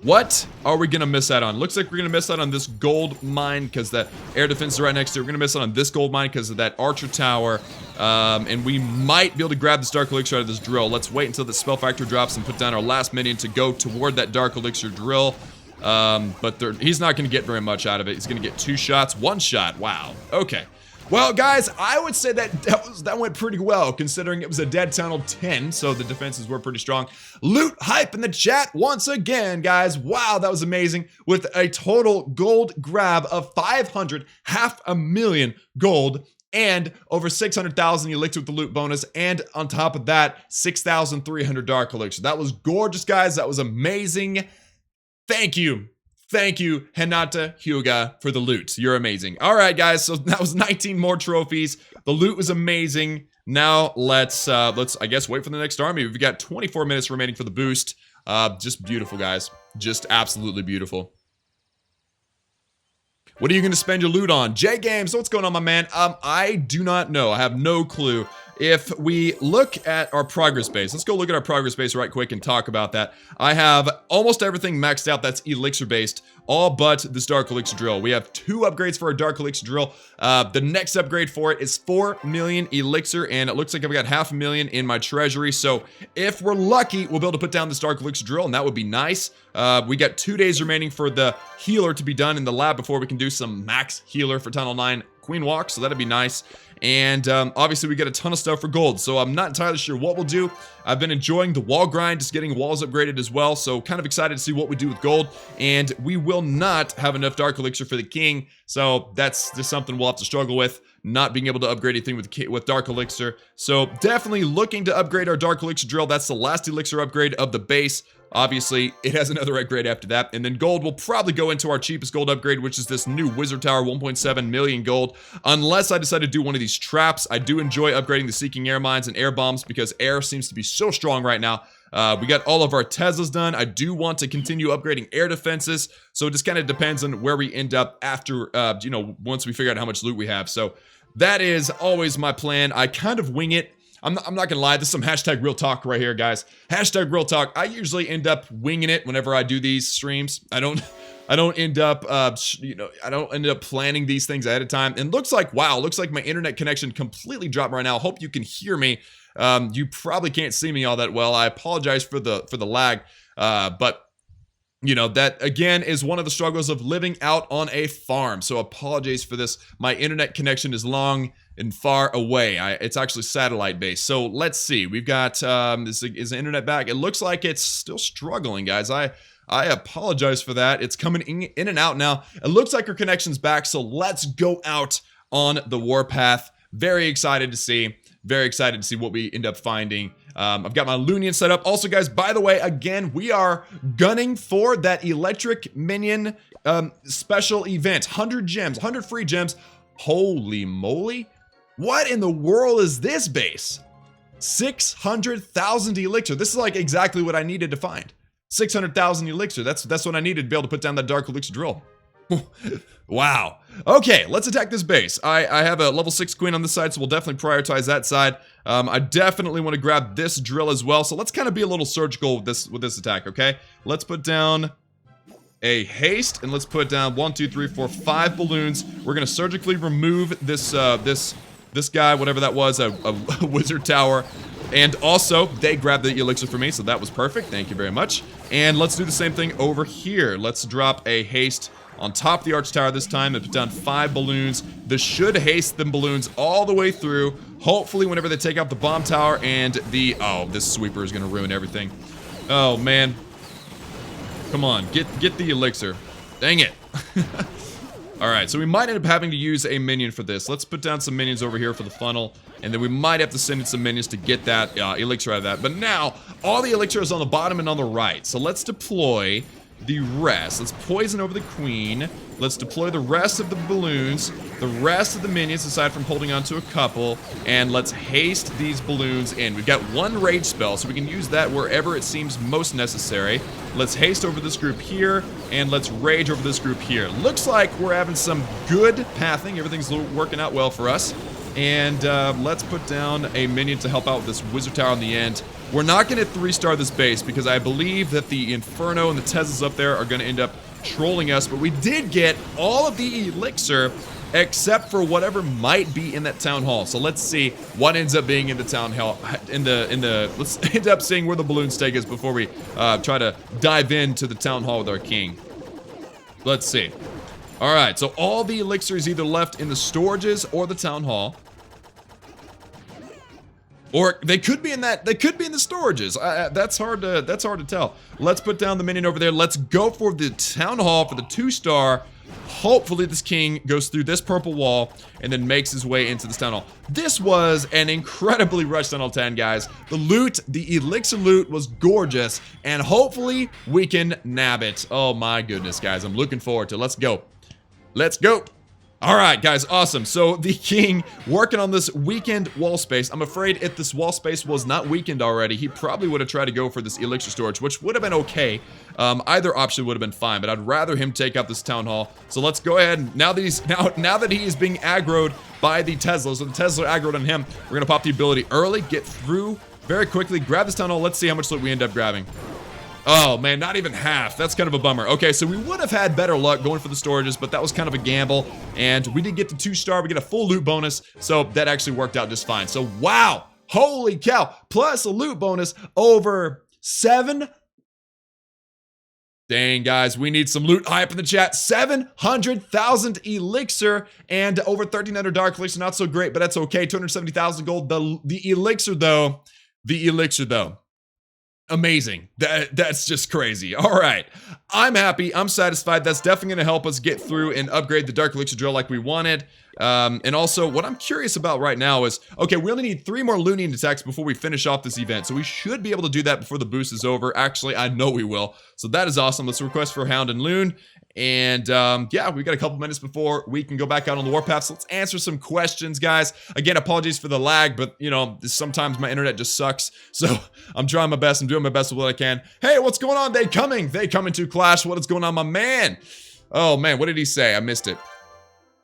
what are we gonna miss out on? Looks like we're gonna miss out on this gold mine because that air defense is right next to it. We're gonna miss out on this gold mine because of that archer tower. And we might be able to grab this dark elixir out of this drill. Let's wait until the spell factor drops and put down our last minion to go toward that dark elixir drill. But he's not gonna get very much out of it. He's gonna get 2 shots, 1 shot. Wow. Okay. Well, guys, I would say that went pretty well, considering it was a dead tunnel 10, so the defenses were pretty strong. Loot hype in the chat once again, guys. Wow, that was amazing. With a total gold grab of 500, 500,000 gold, and over 600,000 elixir with the loot bonus, and on top of that, 6,300 dark elixir. That was gorgeous, guys. That was amazing. Thank you. Thank you, Hinata Hyuga, for the loot. You're amazing. All right, guys, so that was 19 more trophies. The loot was amazing. Now let's I guess wait for the next army. We've got 24 minutes remaining for the boost. Just beautiful, guys. Just absolutely beautiful. What are you going to spend your loot on? J Games, what's going on, my man? I do not know. I have no clue. If we look at our progress base, let's go look at our progress base right quick and talk about that. I have almost everything maxed out that's elixir based, all but this dark elixir drill. We have 2 upgrades for our dark elixir drill. The next upgrade for it is 4 million elixir, and it looks like I've got 500,000 in my treasury. So if we're lucky, we'll be able to put down this dark elixir drill, and that would be nice. We got 2 days remaining for the healer to be done in the lab before we can do some max healer for Tunnel 9 Queen Walk, so that'd be nice. And obviously we get a ton of stuff for gold, so I'm not entirely sure what we'll do. I've been enjoying the wall grind, just getting walls upgraded as well, so kind of excited to see what we do with gold. And we will not have enough dark elixir for the king, so that's just something we'll have to struggle with, not being able to upgrade anything with dark elixir. So definitely looking to upgrade our dark elixir drill. That's the last elixir upgrade of the base. Obviously, it has another upgrade after that. And then gold will probably go into our cheapest gold upgrade, which is this new wizard tower, 1.7 million gold. Unless I decide to do one of these traps. I do enjoy upgrading the seeking air mines and air bombs because air seems to be so strong right now. We got all of our Teslas done. I do want to continue upgrading air defenses. So it just kind of depends on where we end up after, you know, once we figure out how much loot we have. So that is always my plan. I kind of wing it. I'm not gonna lie, this is some hashtag real talk right here, guys. Hashtag real talk. I usually end up winging it whenever I do these streams. I don't end up, I don't end up planning these things ahead of time. And looks like, wow, looks like my internet connection completely dropped right now. Hope you can hear me. You probably can't see me all that well. I apologize for the lag, but you know, that again is one of the struggles of living out on a farm. So apologies for this. My internet connection is long and far away. It's actually satellite based. So let's see. We've got is the internet back? It looks like it's still struggling, guys. I apologize for that. It's coming in and out now. It looks like our connection's back. So let's go out on the warpath. Very excited to see. Very excited to see what we end up finding. I've got my Minion set up. Also, guys, by the way, again, we are gunning for that electric minion special event. 100 gems, 100 free gems. Holy moly. What in the world is this base? 600,000 elixir. This is like exactly what I needed to find. 600,000 elixir. That's what I needed to be able to put down that dark elixir drill. Wow. Okay, let's attack this base. I have a level 6 queen on this side, so we'll definitely prioritize that side. I definitely want to grab this drill as well, so let's kind of be a little surgical with this attack, okay? Let's put down a haste, and let's put down 1, 2, 3, 4, 5 balloons. We're gonna surgically remove this this guy, whatever that was, a wizard tower. And also, they grabbed the elixir for me, so that was perfect. Thank you very much. And let's do the same thing over here. Let's drop a haste on top of the arch tower this time and put down 5 balloons. This should haste the balloons all the way through. Hopefully, whenever they take out the bomb tower and the... Oh, this sweeper is going to ruin everything. Oh, man. Come on, get the elixir. Dang it. Alright, so we might end up having to use a minion for this. Let's put down some minions over here for the funnel. And then we might have to send in some minions to get that elixir out of that. But now, all the elixir is on the bottom and on the right. So let's deploy the rest. Let's poison over the queen. Let's deploy the rest of the balloons, the rest of the minions, aside from holding on to a couple. And let's haste these balloons in. We've got 1 rage spell, so we can use that wherever it seems most necessary. Let's haste over this group here, and let's rage over this group here. Looks like we're having some good pathing. Everything's working out well for us. And let's put down a minion to help out with this wizard tower on the end. We're not going to 3-star this base because I believe that the Inferno and the Teslas up there are going to end up trolling us. But we did get all of the elixir except for whatever might be in that town hall. So let's see what ends up being in the town hall. Let's end up seeing where the balloon stake is before we try to dive into the town hall with our king. Let's see. All right, so all the elixir is either left in the storages or the town hall. Or they could be in that. They could be in the storages. That's hard to tell. Let's put down the minion over there. Let's go for the town hall for the 2-star. Hopefully this king goes through this purple wall and then makes his way into this town hall. This was an incredibly rushed tunnel 10, guys. The loot, the elixir loot was gorgeous, and hopefully we can nab it. Oh my goodness, guys. I'm looking forward to it. Let's go. Let's go. All right, guys, awesome. So the king working on this weakened wall space. I'm afraid if this wall space was not weakened already, he probably would have tried to go for this elixir storage, which would have been okay. Either option would have been fine, but I'd rather him take out this town hall. So let's go ahead. And now that he is being aggroed by the Teslas, so the Tesla are aggroed on him, we're gonna pop the ability early, get through very quickly, grab this town hall. Let's see how much loot we end up grabbing. Oh, man, not even half. That's kind of a bummer. Okay, so we would have had better luck going for the storages, but that was kind of a gamble. And we did get the 2-star. We get a full loot bonus, so that actually worked out just fine. So, wow. Holy cow. Plus a loot bonus over 7. Dang, guys, we need some loot. High up in the chat. 700,000 elixir and over 1,300 dark elixir. Not so great, but that's okay. 270,000 gold. The elixir, though. Amazing. That's just crazy. All right. I'm happy. I'm satisfied. That's definitely going to help us get through and upgrade the Dark Elixir drill like we wanted. And also, what I'm curious about right now is, okay, we only need 3 more Lunian attacks before we finish off this event. So we should be able to do that before the boost is over. Actually, I know we will. So that is awesome. Let's request for Hound and Loon. And yeah, we've got a couple minutes before we can go back out on the warpath. So let's answer some questions, guys. Again, apologies for the lag, but you know, sometimes my internet just sucks. So I'm trying my best. I'm doing my best with what I can. Hey, what's going on? They coming to Clash. What is going on, my man? Oh man, what did he say? I missed it.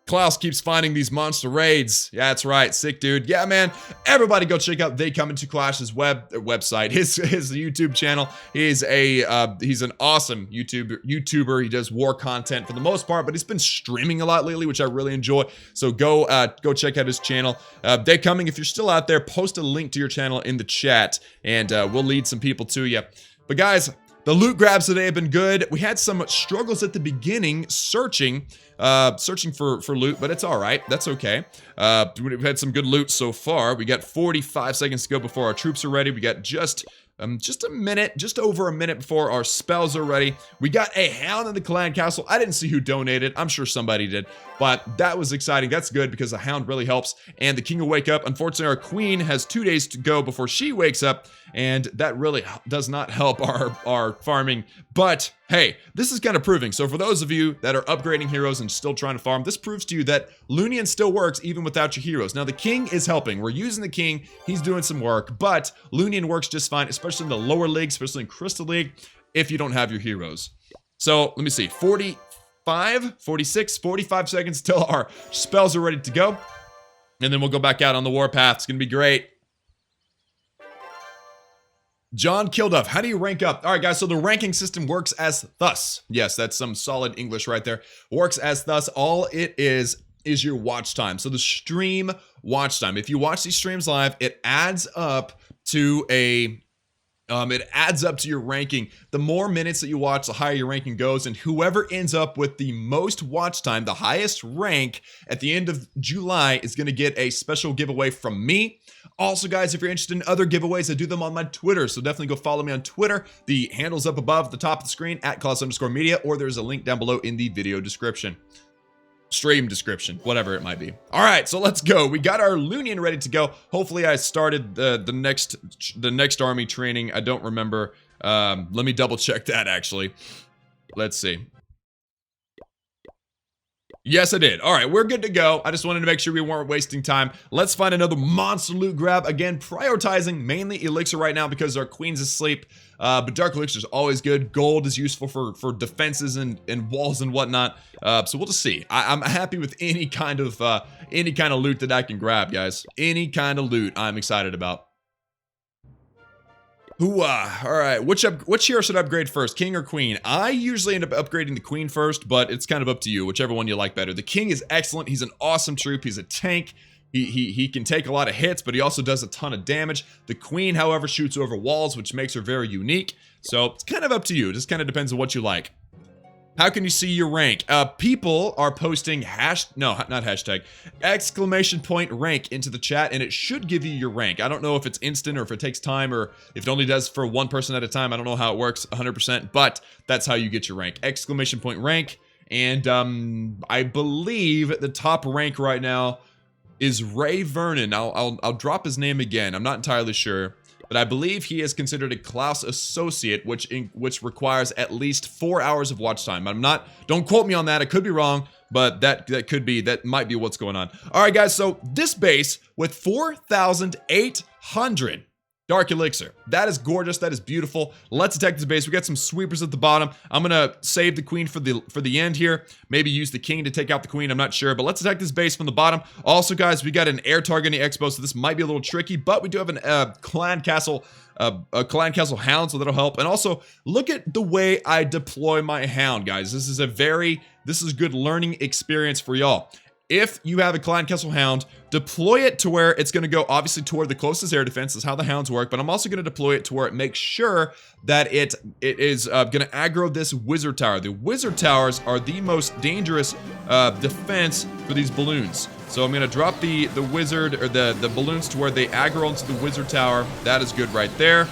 Klaus keeps finding these monster raids. Yeah, that's right. Sick dude. Yeah, man. Everybody go check out They Come Into Clash's website. His YouTube channel. He's an awesome YouTuber. He does war content for the most part, but he's been streaming a lot lately, which I really enjoy. So go check out his channel. They Coming, if you're still out there, post a link to your channel in the chat, and we'll lead some people to you. But guys, the loot grabs today have been good. We had some struggles at the beginning searching for loot, but it's all right. That's okay. We've had some good loot so far. We got 45 seconds to go before our troops are ready. We got just a minute, just over a minute before our spells are ready. We got a hound in the clan castle. I didn't see who donated. I'm sure somebody did, but that was exciting. That's good because the hound really helps. And the king will wake up. Unfortunately, our queen has 2 days to go before she wakes up, and that really does not help our farming. But hey, this is kind of proving. So for those of you that are upgrading heroes and still trying to farm, this proves to you that Minion still works even without your heroes. Now the king is helping. We're using the king. He's doing some work, but Minion works just fine, especially in the lower league, especially in Crystal League, if you don't have your heroes. So let me see, 45, 46, 45 seconds till our spells are ready to go. And then we'll go back out on the warpath. It's going to be great. John Kilduff, how do you rank up? All right, guys, so the ranking system works as thus. Yes, that's some solid English right there. Works as thus. All it is your watch time. So the stream watch time. If you watch these streams live, it adds up to your ranking. The more minutes that you watch, the higher your ranking goes, and whoever ends up with the most watch time, the highest rank at the end of July, is going to get a special giveaway from me. Also, guys, if you're interested in other giveaways, I do them on my Twitter, so definitely go follow me on Twitter. The handle's up above the top of the screen at Klaus_media, or there's a link down below in the video description. Stream description, whatever it might be. All right, so let's go. We got our Minion ready to go. Hopefully I started the next army training. I don't remember. Let me double check that actually. Let's see. Yes, I did. All right, we're good to go. I just wanted to make sure we weren't wasting time. Let's find another monster loot grab. Again, prioritizing mainly elixir right now because our queen's asleep. But dark elixir is always good. Gold is useful for defenses and walls and whatnot. So we'll just see. I'm happy with any kind of loot that I can grab, guys. Any kind of loot I'm excited about. Hooah. All right, which hero should I upgrade first, king or queen? I usually end up upgrading the queen first, but it's kind of up to you, whichever one you like better. The king is excellent. He's an awesome troop. He's a tank. He can take a lot of hits, but he also does a ton of damage. The queen, however, shoots over walls, which makes her very unique. So it's kind of up to you. It just kind of depends on what you like. How can you see your rank? People are posting exclamation point rank into the chat, and it should give you your rank. I don't know if it's instant or if it takes time or if it only does for one person at a time. I don't know how it works 100%, but that's how you get your rank. Exclamation point rank. And I believe the top rank right now is Ray Vernon. I'll drop his name again. I'm not entirely sure. But I believe he is considered a Klaus associate, which requires at least 4 hours of watch time. Don't quote me on that. I could be wrong, but that might be what's going on. All right, guys. So this base with 4,800 dark elixir. That is gorgeous. That is beautiful. Let's attack this base. We got some sweepers at the bottom. I'm gonna save the queen for the end here. Maybe use the king to take out the queen. I'm not sure, but let's attack this base from the bottom. Also, guys, we got an air target in the expo, so this might be a little tricky, but we do have a clan castle hound, so that'll help. And also, look at the way I deploy my hound, guys. This is a good learning experience for y'all. If you have a clan castle hound, deploy it to where it's going to go obviously toward the closest air defense. That's how the hounds work, but I'm also going to deploy it to where it makes sure that it is going to aggro this wizard tower. The wizard towers are the most dangerous defense for these balloons. So I'm going to drop the wizard or the balloons to where they aggro into the wizard tower. That is good right there.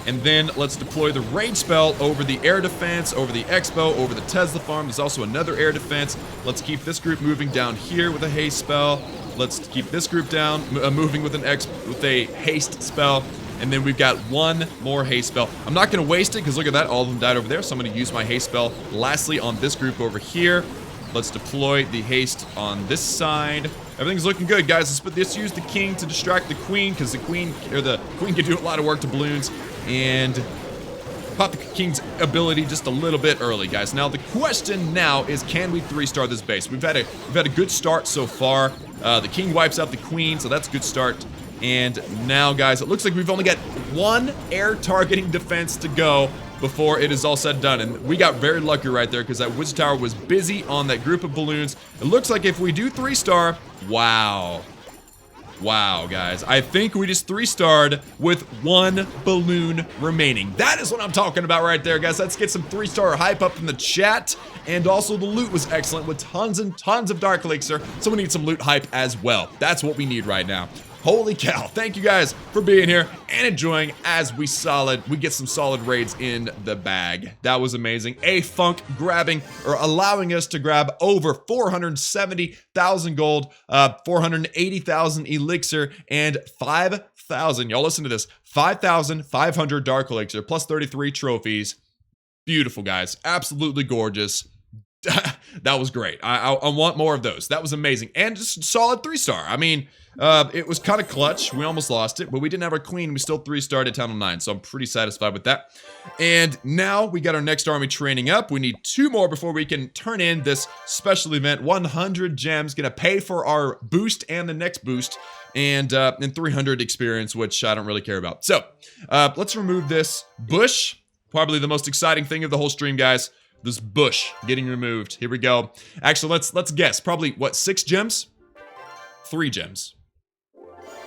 And then let's deploy the rage spell over the air defense, over the expo, over the Tesla farm. There's also another air defense. Let's keep this group moving down here with a haste spell. Let's keep this group down, moving with a haste spell. And then we've got one more haste spell. I'm not going to waste it because look at that. All of them died over there. So I'm going to use my haste spell lastly on this group over here. Let's deploy the haste on this side. Everything's looking good, guys. Let's use the king to distract the queen because the queen can do a lot of work to balloons. And Pop the King's ability just a little bit early, guys. Now, the question now is, can we 3-star this base? We've had a good start so far. The King wipes out the Queen, so that's a good start. And now, guys, it looks like we've only got one air targeting defense to go before it is all said and done. And we got very lucky right there because that Wizard Tower was busy on that group of balloons. It looks like if we do 3-star, wow. Wow, guys. I think we just 3-starred with one balloon remaining. That is what I'm talking about right there, guys. Let's get some 3-star hype up in the chat. And also, the loot was excellent with tons and tons of Dark Elixir. So we need some loot hype as well. That's what we need right now. Holy cow. Thank you guys for being here and enjoying as we get some solid raids in the bag. That was amazing. A-Funk grabbing or allowing us to grab over 470,000 gold, 480,000 elixir, and 5,000. Y'all listen to this. 5,500 Dark Elixir plus 33 trophies. Beautiful, guys. Absolutely gorgeous. That was great. I want more of those. That was amazing. And just solid 3-star. I mean, it was kind of clutch. We almost lost it, but we didn't have our Queen. We still 3-starred at Town of 9, so I'm pretty satisfied with that. And now we got our next army training up. We need 2 more before we can turn in this special event. 100 gems, gonna pay for our boost and the next boost, and 300 experience, which I don't really care about. So, let's remove this bush. Probably the most exciting thing of the whole stream, guys. This bush getting removed. Here we go. Actually, let's guess. Probably, what, 6 gems? 3 gems.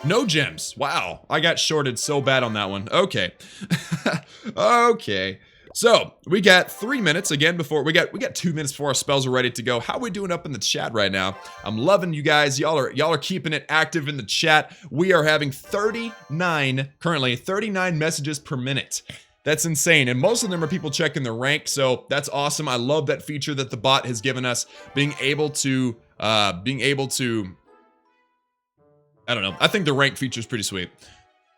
No gems. Wow. I got shorted so bad on that one. Okay. Okay. So, we got 3 minutes again before, we got 2 minutes before our spells are ready to go. How are we doing up in the chat right now? I'm loving you guys. Y'all are keeping it active in the chat. We are having currently 39 messages per minute. That's insane, and most of them are people checking their rank, so that's awesome. I love that feature that the bot has given us, being able to, I don't know. I think the rank feature is pretty sweet.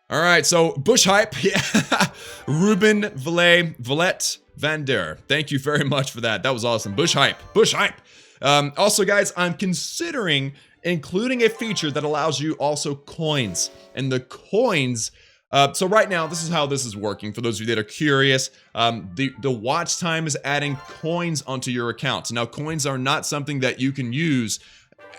All right, so Bush Hype, yeah. Ruben Valette Van Der. Thank you very much for that. That was awesome. Bush Hype. Bush Hype. Also, guys, I'm considering including a feature that allows you also coins, and the coins. So right now, this is how this is working. For those of you that are curious, the watch time is adding coins onto your account. Now, coins are not something that you can use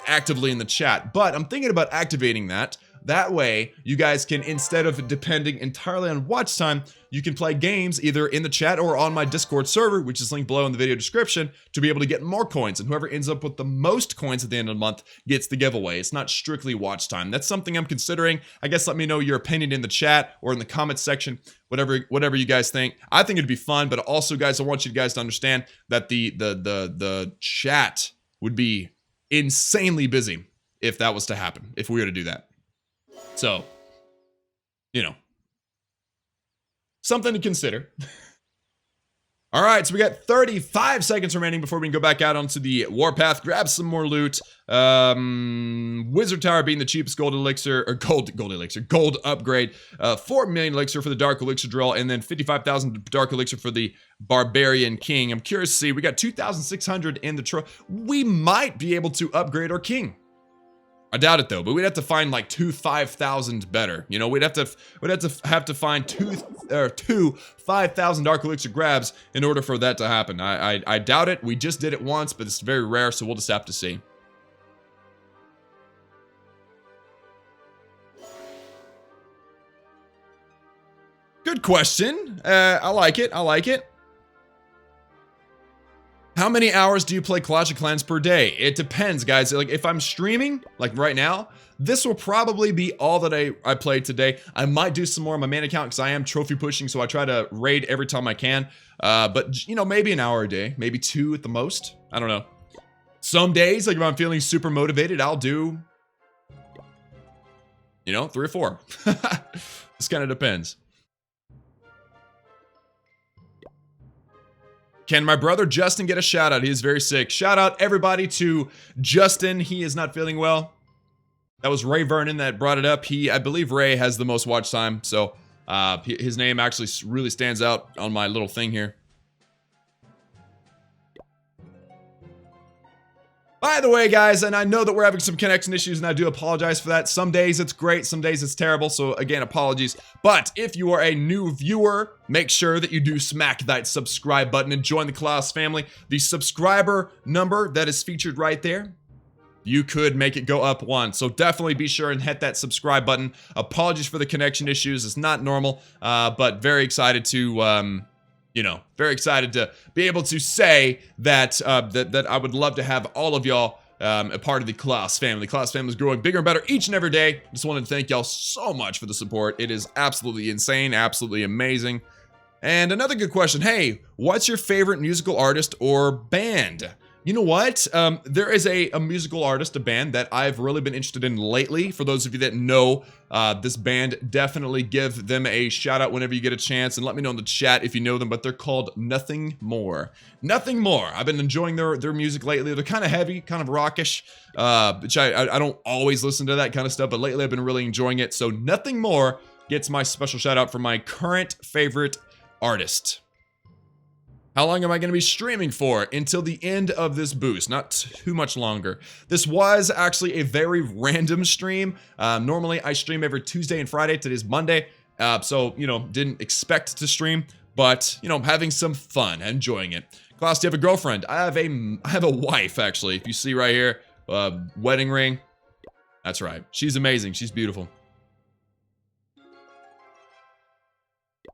actively in the chat, but I'm thinking about activating that. That way, you guys can, instead of depending entirely on watch time, you can play games either in the chat or on my Discord server, which is linked below in the video description, to be able to get more coins. And whoever ends up with the most coins at the end of the month gets the giveaway. It's not strictly watch time. That's something I'm considering. I guess let me know your opinion in the chat or in the comments section, whatever you guys think. I think it'd be fun, but also, guys, I want you guys to understand that the chat would be insanely busy if that was to happen, if we were to do that. So, you know, something to consider. All right, so we got 35 seconds remaining before we can go back out onto the warpath, grab some more loot. Wizard Tower being the cheapest gold elixir, or gold upgrade. 4 million elixir for the Dark Elixir drill, and then 55,000 Dark Elixir for the Barbarian King. I'm curious to see, we got 2,600 in the we might be able to upgrade our king. I doubt it though, but we'd have to find like 5,000 better. You know, we'd have to find two 5,000 Dark Elixir grabs in order for that to happen. I doubt it. We just did it once, but it's very rare, so we'll just have to see. Good question. I like it. I like it. How many hours do you play Clash of Clans per day? It depends, guys. Like, if I'm streaming, like right now, this will probably be all that I played today. I might do some more on my main account because I am trophy pushing, so I try to raid every time I can. But, you know, maybe an hour a day, maybe 2 at the most. I don't know. Some days, like if I'm feeling super motivated, I'll do, you know, 3 or 4. This kind of depends. Can my brother Justin get a shout out? He is very sick. Shout out everybody to Justin. He is not feeling well. That was Ray Vernon that brought it up. I believe Ray has the most watch time. So his name actually really stands out on my little thing here. By the way, guys, and I know that we're having some connection issues, and I do apologize for that. Some days it's great, some days it's terrible, so again, apologies. But if you are a new viewer, make sure that you do smack that subscribe button and join the Klaus family. The subscriber number that is featured right there, you could make it go up one. So definitely be sure and hit that subscribe button. Apologies for the connection issues. It's not normal, but very excited to, very excited to be able to say that that I would love to have all of y'all a part of the Klaus family. The Klaus family is growing bigger and better each and every day. Just wanted to thank y'all so much for the support. It is absolutely insane, absolutely amazing. And another good question. Hey, what's your favorite musical artist or band? You know what? There is a musical artist, a band that I've really been interested in lately. For those of you that know this band, definitely give them a shout out whenever you get a chance, and let me know in the chat if you know them, but they're called Nothing More. Nothing More. I've been enjoying their music lately. They're kind of heavy, kind of rockish, which I don't always listen to that kind of stuff, but lately I've been really enjoying it. So Nothing More gets my special shout out for my current favorite artist. How long am I going to be streaming for? Until the end of this boost, not too much longer. This was actually a very random stream. Normally I stream every Tuesday and Friday. Today's Monday. So, didn't expect to stream, but, having some fun, enjoying it. Klaus, do you have a girlfriend? I have a wife, actually. If you see right here, wedding ring. That's right. She's amazing. She's beautiful.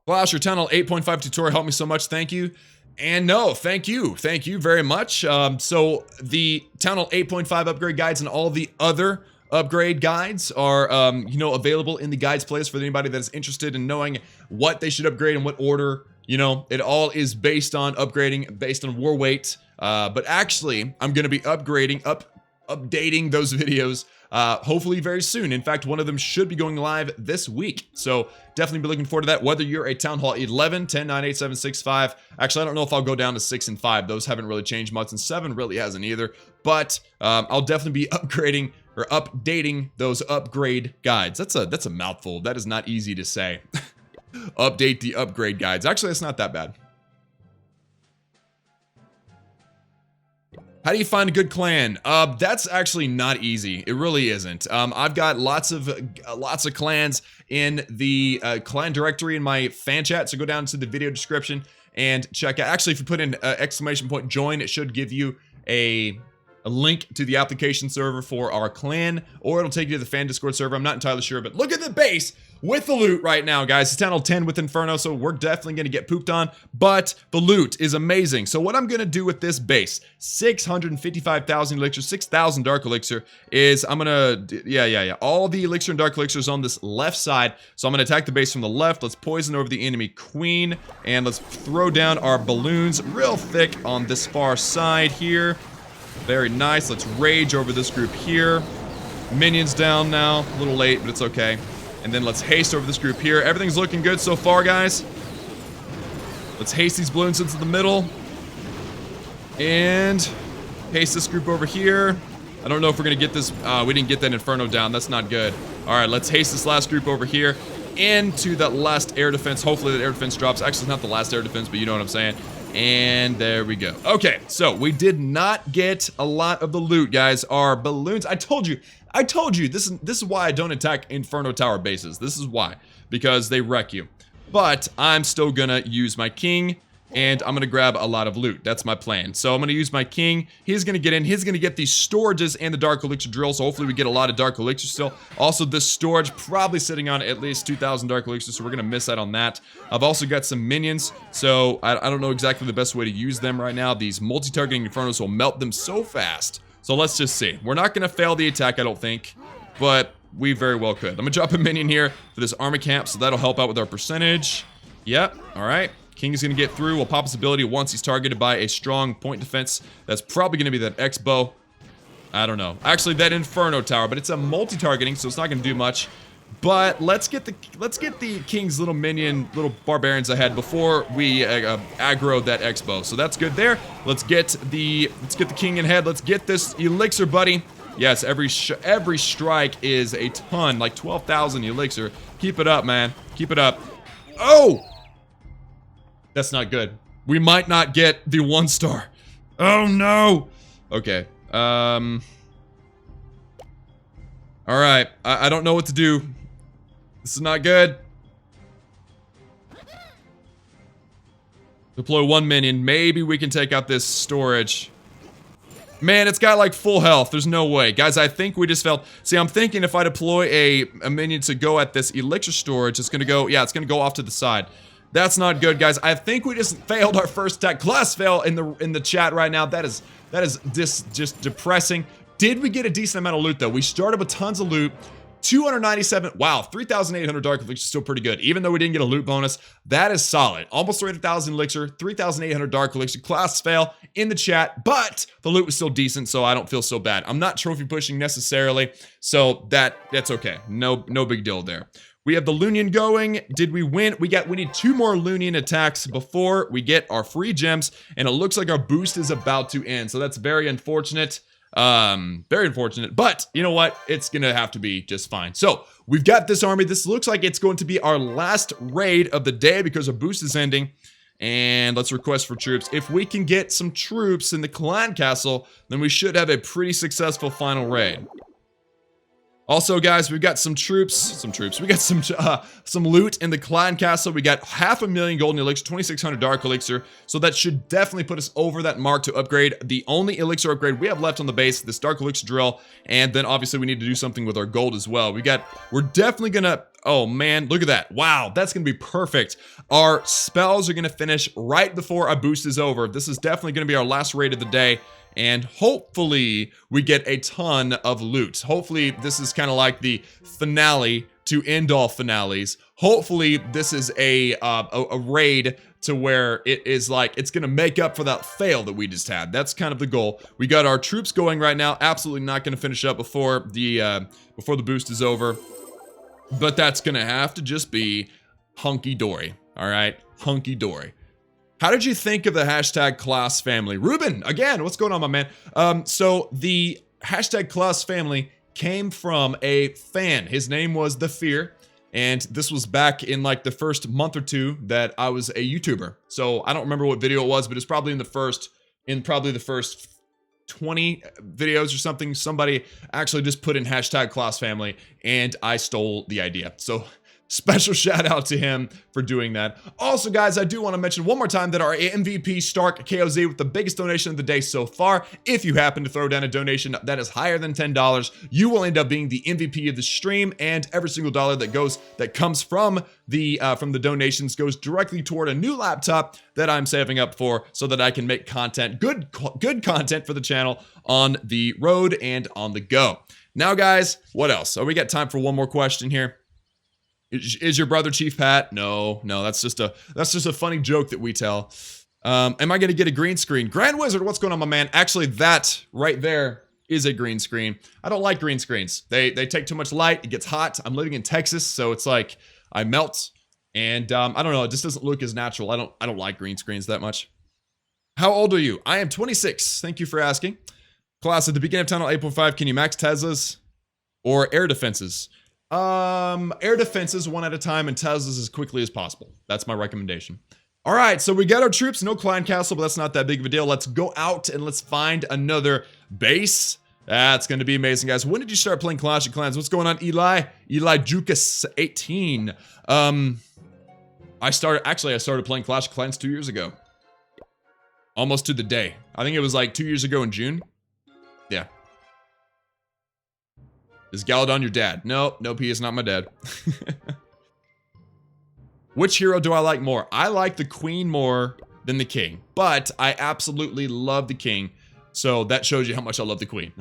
Klaus, your tunnel 8.5 tutorial helped me so much. Thank you. And no, thank you very much. So the Town Hall 8.5 upgrade guides and all the other upgrade guides are, available in the guides playlist for anybody that is interested in knowing what they should upgrade and what order. It all is based on upgrading, based on war weight. But actually, I'm going to be updating those videos hopefully very soon. In fact, one of them should be going live this week. So definitely be looking forward to that. Whether you're a Town Hall 11, 10, 9, 8, 7, 6, 5. Actually, I don't know if I'll go down to 6 and 5. Those haven't really changed much, and 7 really hasn't either. But I'll definitely be updating those upgrade guides. That's a mouthful. That is not easy to say. Update the upgrade guides. Actually, that's not that bad. How do you find a good clan? That's actually not easy. It really isn't. I've got lots of clans in the clan directory in my fan chat. So go down to the video description and check out. Actually, if you put in ! join, it should give you a link to the application server for our clan, or it'll take you to the fan Discord server. I'm not entirely sure, but look at the base with the loot right now, guys. It's Town Hall 10 with Inferno, so we're definitely going to get pooped on, but the loot is amazing. So what I'm going to do with this base, 655,000 elixir, 6,000 dark elixir, is I'm going to, all the elixir and dark elixirs on this left side. So I'm going to attack the base from the left. Let's poison over the enemy queen, and let's throw down our balloons real thick on this far side here. Very nice. Let's rage over this group here. Minions down now. A little late, but it's okay. And then let's haste over this group here. Everything's looking good so far, guys. Let's haste these balloons into the middle. And haste this group over here. I don't know if we're going to get this. We didn't get that Inferno down. That's not good. All right, let's haste this last group over here into that last air defense. Hopefully that air defense drops. Actually, it's not the last air defense, but you know what I'm saying. And there we go. Okay, so we did not get a lot of the loot, guys. Our balloons, I told you, this is why I don't attack Inferno Tower bases. This is why, because they wreck you. But I'm still gonna use my king, and I'm gonna grab a lot of loot. That's my plan. So I'm gonna use my king. He's gonna get in. He's gonna get these storages and the dark elixir drill. So hopefully we get a lot of dark elixir still. Also, this storage probably sitting on at least 2,000 dark elixir. So we're gonna miss out on that. I've also got some minions. So I don't know exactly the best way to use them right now. These multi-targeting infernos will melt them so fast. So let's just see. We're not gonna fail the attack, I don't think, but we very well could. I'm gonna drop a minion here for this army camp, so that'll help out with our percentage. Yep. All right. King is going to get through. Will pop his ability once he's targeted by a strong point defense. That's probably going to be that X-bow. I don't know. Actually, that Inferno Tower, but it's a multi-targeting, so it's not going to do much. But let's get the King's little minion, little barbarians ahead before we aggro that X-bow. So that's good there. Let's get the King in head. Let's get this elixir, buddy. Yes, every strike is a ton, like 12,000 elixir. Keep it up, man. Keep it up. Oh! That's not good. We might not get the 1 star. Oh no! Okay. Alright, I don't know what to do. This is not good. Deploy 1 minion. Maybe we can take out this storage. Man, it's got like full health. There's no way. Guys, I think we just failed. See, I'm thinking if I deploy a minion to go at this elixir storage, it's gonna go, yeah, it's gonna go off to the side. That's not good, guys. I think we just failed our first attack. Klaus fail in the chat right now. That is just depressing. Did we get a decent amount of loot though? We started with tons of loot. 297, wow, 3,800 dark elixir is still pretty good. Even though we didn't get a loot bonus, that is solid. Almost 300,000 elixir, 3,800 dark elixir. Class fail in the chat, but the loot was still decent, so I don't feel so bad. I'm not trophy pushing necessarily, so that's okay. No big deal there. We have the Lunion going. Did we win? We need 2 more Lunion attacks before we get our free gems, and it looks like our boost is about to end, so that's very unfortunate. Very unfortunate, but you know what? It's gonna have to be just fine. So we've got this army. This looks like it's going to be our last raid of the day because our boost is ending. And let's request for troops. If we can get some troops in the clan castle, then we should have a pretty successful final raid. Also, guys, we've got some troops. We got some loot in the clan castle. We got 500,000 golden elixir, 2,600 dark elixir. So that should definitely put us over that mark to upgrade the only elixir upgrade we have left on the base, this dark elixir drill. And then obviously we need to do something with our gold as well. We're definitely gonna, oh man, look at that. Wow, that's gonna be perfect. Our spells are gonna finish right before our boost is over. This is definitely gonna be our last raid of the day. And hopefully we get a ton of loot. Hopefully this is kind of like the finale to end all finales. Hopefully this is a raid to where it is like it's gonna make up for that fail that we just had. That's kind of the goal. We got our troops going right now. Absolutely not gonna finish up before the boost is over. But that's gonna have to just be hunky-dory. All right, hunky-dory. How did you think of the hashtag Klaus family? Ruben, again, what's going on, my man? So the hashtag Klaus family came from a fan. His name was The Fear, and this was back in like the first month or 2 that I was a YouTuber. So I don't remember what video it was, but it's probably in probably the first 20 videos or something. Somebody actually just put in hashtag Klaus family, and I stole the idea. So special shout out to him for doing that. Also, guys, I do want to mention one more time that our MVP Stark KOZ with the biggest donation of the day so far. If you happen to throw down a donation that is higher than $10, you will end up being the MVP of the stream, and every single dollar that comes from the donations goes directly toward a new laptop that I'm saving up for, so that I can make content, good content for the channel on the road and on the go. Now, guys, what else? So we got time for one more question here. Is your brother Chief Pat? No, that's just a funny joke that we tell. Am I gonna get a green screen? Grand Wizard, what's going on, my man? Actually, that right there is a green screen. I don't like green screens. They take too much light. It gets hot. I'm living in Texas, so it's like I melt, and I don't know. It just doesn't look as natural. I don't like green screens that much. How old are you? I am 26. Thank you for asking. Class, at the beginning of Tunnel 8.5, can you max Teslas or air defenses? Air defenses 1 at a time and Teslas as quickly as possible. That's my recommendation. All right, so we got our troops. No clan castle, but that's not that big of a deal. Let's go out and let's find another base. That's going to be amazing, guys. When did you start playing Clash of Clans? What's going on, Eli? Eli Jukas 18. I started playing Clash of Clans 2 years ago. Almost to the day. I think it was like 2 years ago in June. Yeah. Is Galadon your dad? Nope, he is not my dad. Which hero do I like more? I like the queen more than the king, but I absolutely love the king. So that shows you how much I love the queen.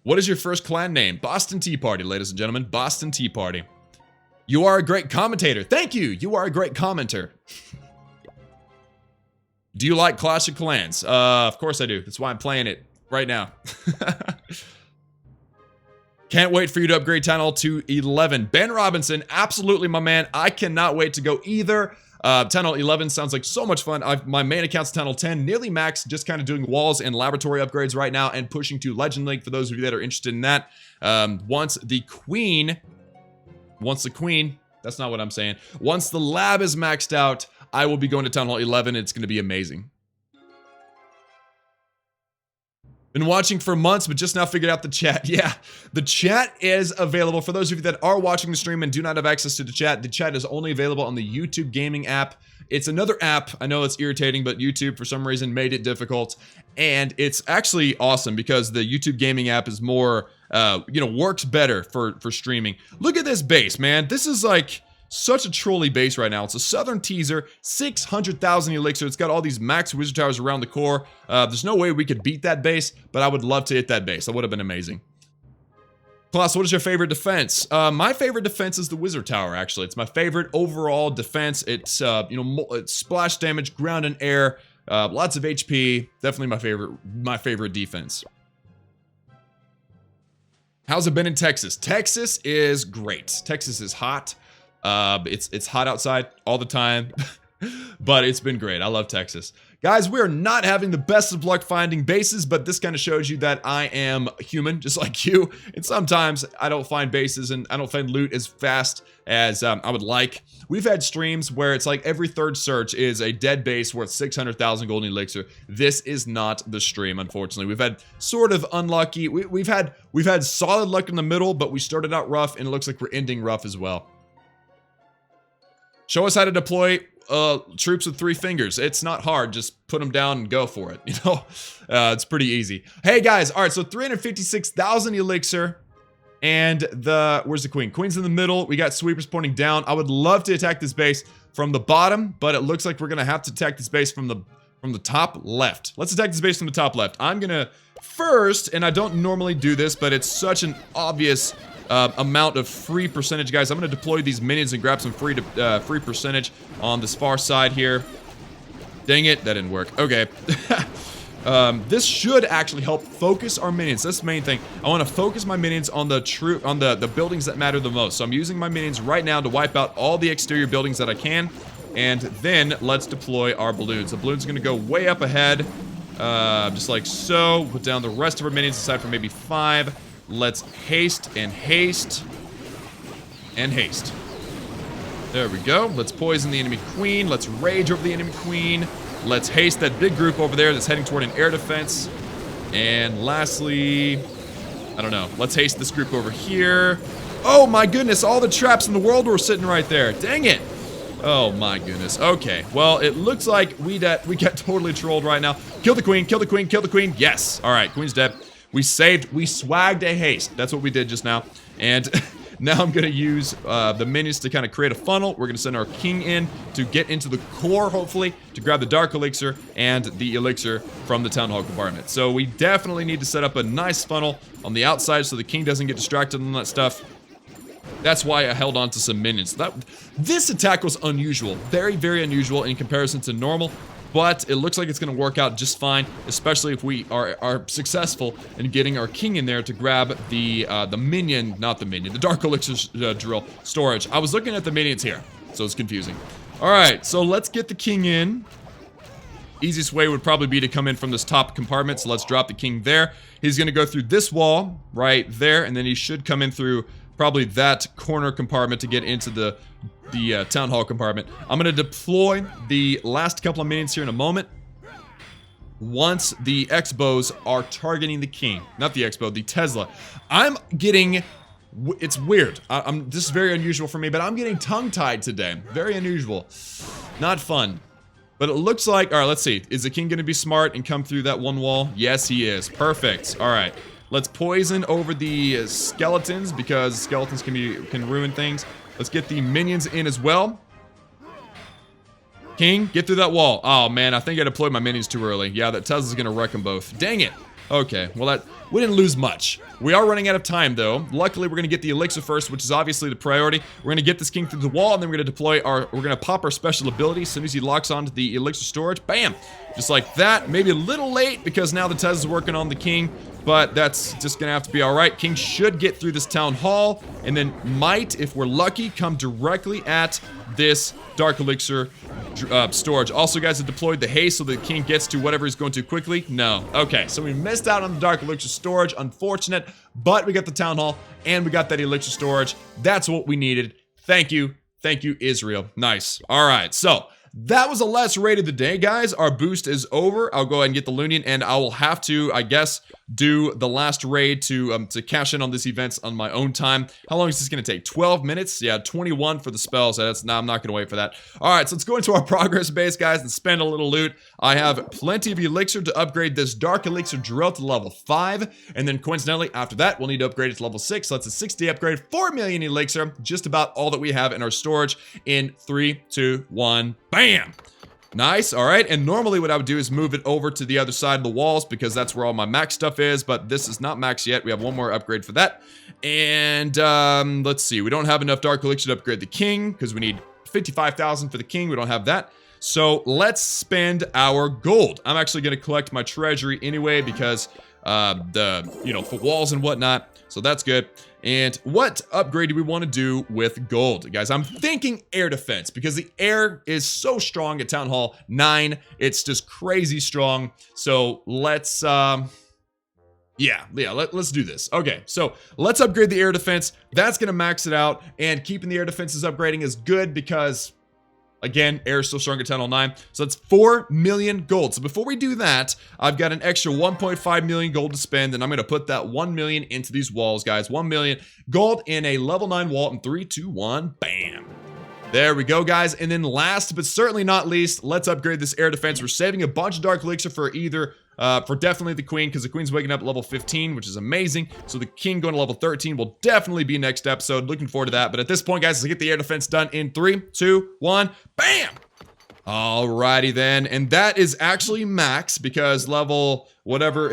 What is your first clan name? Boston Tea Party, ladies and gentlemen. Boston Tea Party. You are a great commentator. Thank you. You are a great commenter. Do you like Clash of Clans? Of course I do. That's why I'm playing it right now. Can't wait for you to upgrade Tunnel to 11. Ben Robinson, absolutely, my man. I cannot wait to go either. Tunnel 11 sounds like so much fun. My main account's Tunnel 10, nearly max, just kind of doing walls and laboratory upgrades right now and pushing to Legend Link for those of you that are interested in that. Once the queen, that's not what I'm saying. Once the lab is maxed out, I will be going to Tunnel 11. It's going to be amazing. Been watching for months, but just now figured out the chat. Yeah, the chat is available. For those of you that are watching the stream and do not have access to the chat is only available on the YouTube gaming app. It's another app. I know it's irritating, but YouTube, for some reason, made it difficult. And it's actually awesome because the YouTube gaming app is more, works better for streaming. Look at this base, man. This is like such a trolley base right now. It's a Southern Teaser, 600,000 elixir. It's got all these max wizard towers around the core. There's no way we could beat that base, but I would love to hit that base. That would have been amazing. Klaus, what is your favorite defense? My favorite defense is the wizard tower, actually. It's my favorite overall defense. It's, it's splash damage, ground and air, lots of HP. Definitely my favorite defense. How's it been in Texas? Texas is great. Texas is hot. It's hot outside all the time, but it's been great. I love Texas. Guys, we are not having the best of luck finding bases, but this kind of shows you that I am human, just like you. And sometimes I don't find bases and I don't find loot as fast as I would like. We've had streams where it's like every third search is a dead base worth 600,000 golden elixir. This is not the stream, unfortunately. We've had sort of unlucky. We've had solid luck in the middle, but we started out rough, and it looks like we're ending rough as well. Show us how to deploy troops with 3 fingers. It's not hard. Just put them down and go for it. It's pretty easy. Hey guys, all right. So 356,000 elixir, and where's the queen? Queen's in the middle. We got sweepers pointing down. I would love to attack this base from the bottom, but it looks like we're gonna have to attack this base from the top left. Let's attack this base from the top left. I'm gonna first, and I don't normally do this, but it's such an obvious amount of free percentage, guys. I'm going to deploy these minions and grab some free percentage on this far side here. Dang it, that didn't work. Okay. This should actually help focus our minions. That's the main thing. I want to focus my minions on the buildings that matter the most. So I'm using my minions right now to wipe out all the exterior buildings that I can. And then let's deploy our balloons. The balloons are going to go way up ahead. Just like so. Put down the rest of our minions aside from maybe 5. Let's haste and haste and haste. There we go. Let's poison the enemy queen. Let's rage over the enemy queen. Let's haste that big group over there that's heading toward an air defense. And lastly, I don't know. Let's haste this group over here. Oh my goodness, all the traps in the world were sitting right there. Dang it. Oh my goodness. Okay, well, it looks like we got totally trolled right now. Kill the queen, kill the queen, kill the queen. Yes. All right, queen's dead. We swagged a haste. That's what we did just now. And now I'm going to use the minions to kind of create a funnel. We're going to send our king in to get into the core, hopefully, to grab the dark elixir and the elixir from the town hall compartment. So we definitely need to set up a nice funnel on the outside so the king doesn't get distracted on that stuff. That's why I held on to some minions. This attack was unusual. Very, very unusual in comparison to normal. But it looks like it's going to work out just fine, especially if we are successful in getting our king in there to grab the minion, not the minion, the dark elixir drill storage. I was looking at the minions here, so it's confusing. All right, so let's get the king in. Easiest way would probably be to come in from this top compartment, so let's drop the king there. He's going to go through this wall right there, and then he should come in through probably that corner compartment to get into the town hall compartment. I'm going to deploy the last couple of minions here in a moment. Once the X-bows are targeting the king. Not the X-bow, the Tesla. I'm getting... It's weird. This is very unusual for me, but I'm getting tongue-tied today. Very unusual. Not fun. But it looks like... Alright, let's see. Is the king going to be smart and come through that one wall? Yes, he is. Perfect. Alright. Let's poison over the skeletons, because skeletons can ruin things. Let's get the minions in as well. King, get through that wall. Oh man, I think I deployed my minions too early. Yeah, that Tesla's gonna wreck them both. Dang it. Okay, well we didn't lose much. We are running out of time though. Luckily, we're gonna get the elixir first, which is obviously the priority. We're gonna get this king through the wall, and then we're gonna deploy we're gonna pop our special ability as soon as he locks onto the elixir storage. Bam! Just like that. Maybe a little late because now the Tesla's working on the king. But that's just gonna have to be alright. King should get through this town hall, and then might, if we're lucky, come directly at this dark elixir storage. Also, guys, I deployed the haste so the king gets to whatever he's going to quickly. No. Okay, so we missed out on the dark elixir storage. Unfortunate, but we got the town hall, and we got that elixir storage. That's what we needed. Thank you. Thank you, Israel. Nice. Alright, so that was the last raid of the day, guys. Our boost is over. I'll go ahead and get the Loonian, and I will have to, I guess, do the last raid to cash in on this events on my own time. How long is this going to take? 12 minutes? Yeah, 21 for the spell, so that's, I'm not going to wait for that. All right, so let's go into our progress base, guys, and spend a little loot. I have plenty of elixir to upgrade this dark elixir drill to level 5, and then coincidentally, after that, we'll need to upgrade it to level 6, so that's a 60 upgrade, 4 million elixir, just about all that we have in our storage in 3, 2, 1, bam! Nice, all right, and normally what I would do is move it over to the other side of the walls because that's where all my max stuff is, but this is not max yet. We have one more upgrade for that, and let's see. We don't have enough dark elixir to upgrade the king because we need 55,000 for the king. We don't have that, so let's spend our gold. I'm actually going to collect my treasury anyway because for walls and whatnot, so that's good. And what upgrade do we want to do with gold, guys? I'm thinking air defense because the air is so strong at Town Hall 9. It's just crazy strong. So let's let's do this. Okay, so let's upgrade the air defense. That's gonna max it out, and keeping the air defenses upgrading is good because, again, air is still strong at Town Hall 9. So that's 4 million gold. So before we do that, I've got an extra 1.5 million gold to spend, and I'm going to put that 1 million into these walls, guys. 1 million gold in a level 9 wall in 3, 2, 1, bam. There we go, guys. And then last but certainly not least, let's upgrade this air defense. We're saving a bunch of dark elixir for either for definitely the queen, because the queen's waking up at level 15, which is amazing. So the king going to level 13 will definitely be next episode. Looking forward to that. But at this point, guys, let's get the air defense done in 3, 2, 1, bam! Alrighty then, and that is actually max because level whatever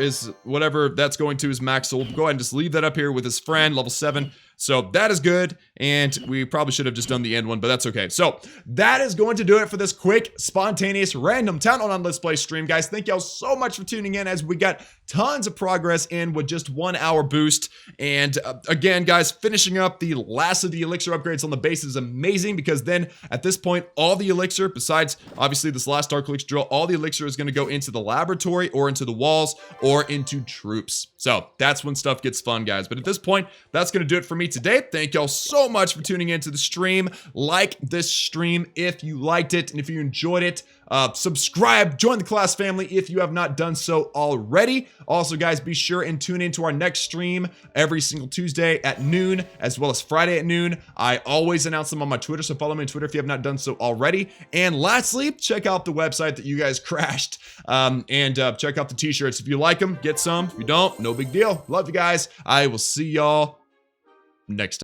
that's going to is max. So we'll go ahead and just leave that up here with his friend, level 7. So that is good, and we probably should have just done the end one, but that's okay. So that is going to do it for this quick, spontaneous, random Town Hall 9 Let's Play stream, guys. Thank y'all so much for tuning in as we got tons of progress in with just 1 hour boost. And again, guys, finishing up the last of the elixir upgrades on the base is amazing because then at this point, all the elixir, besides obviously this last dark elixir drill, all the elixir is going to go into the laboratory or into the walls or into troops. So that's when stuff gets fun, guys. But at this point, that's going to do it for me today. Thank y'all so much for tuning into the stream. Like this stream if you liked it, and if you enjoyed it, subscribe, join the Klaus family if you have not done so already. Also, guys, be sure and tune into our next stream every single Tuesday at noon, as well as Friday at noon. I always announce them on my Twitter, so follow me on Twitter if you have not done so already. And lastly, check out the website that you guys crashed, and check out the t-shirts. If you like them, get some. If you don't, no big deal. Love you guys. I will see y'all next time.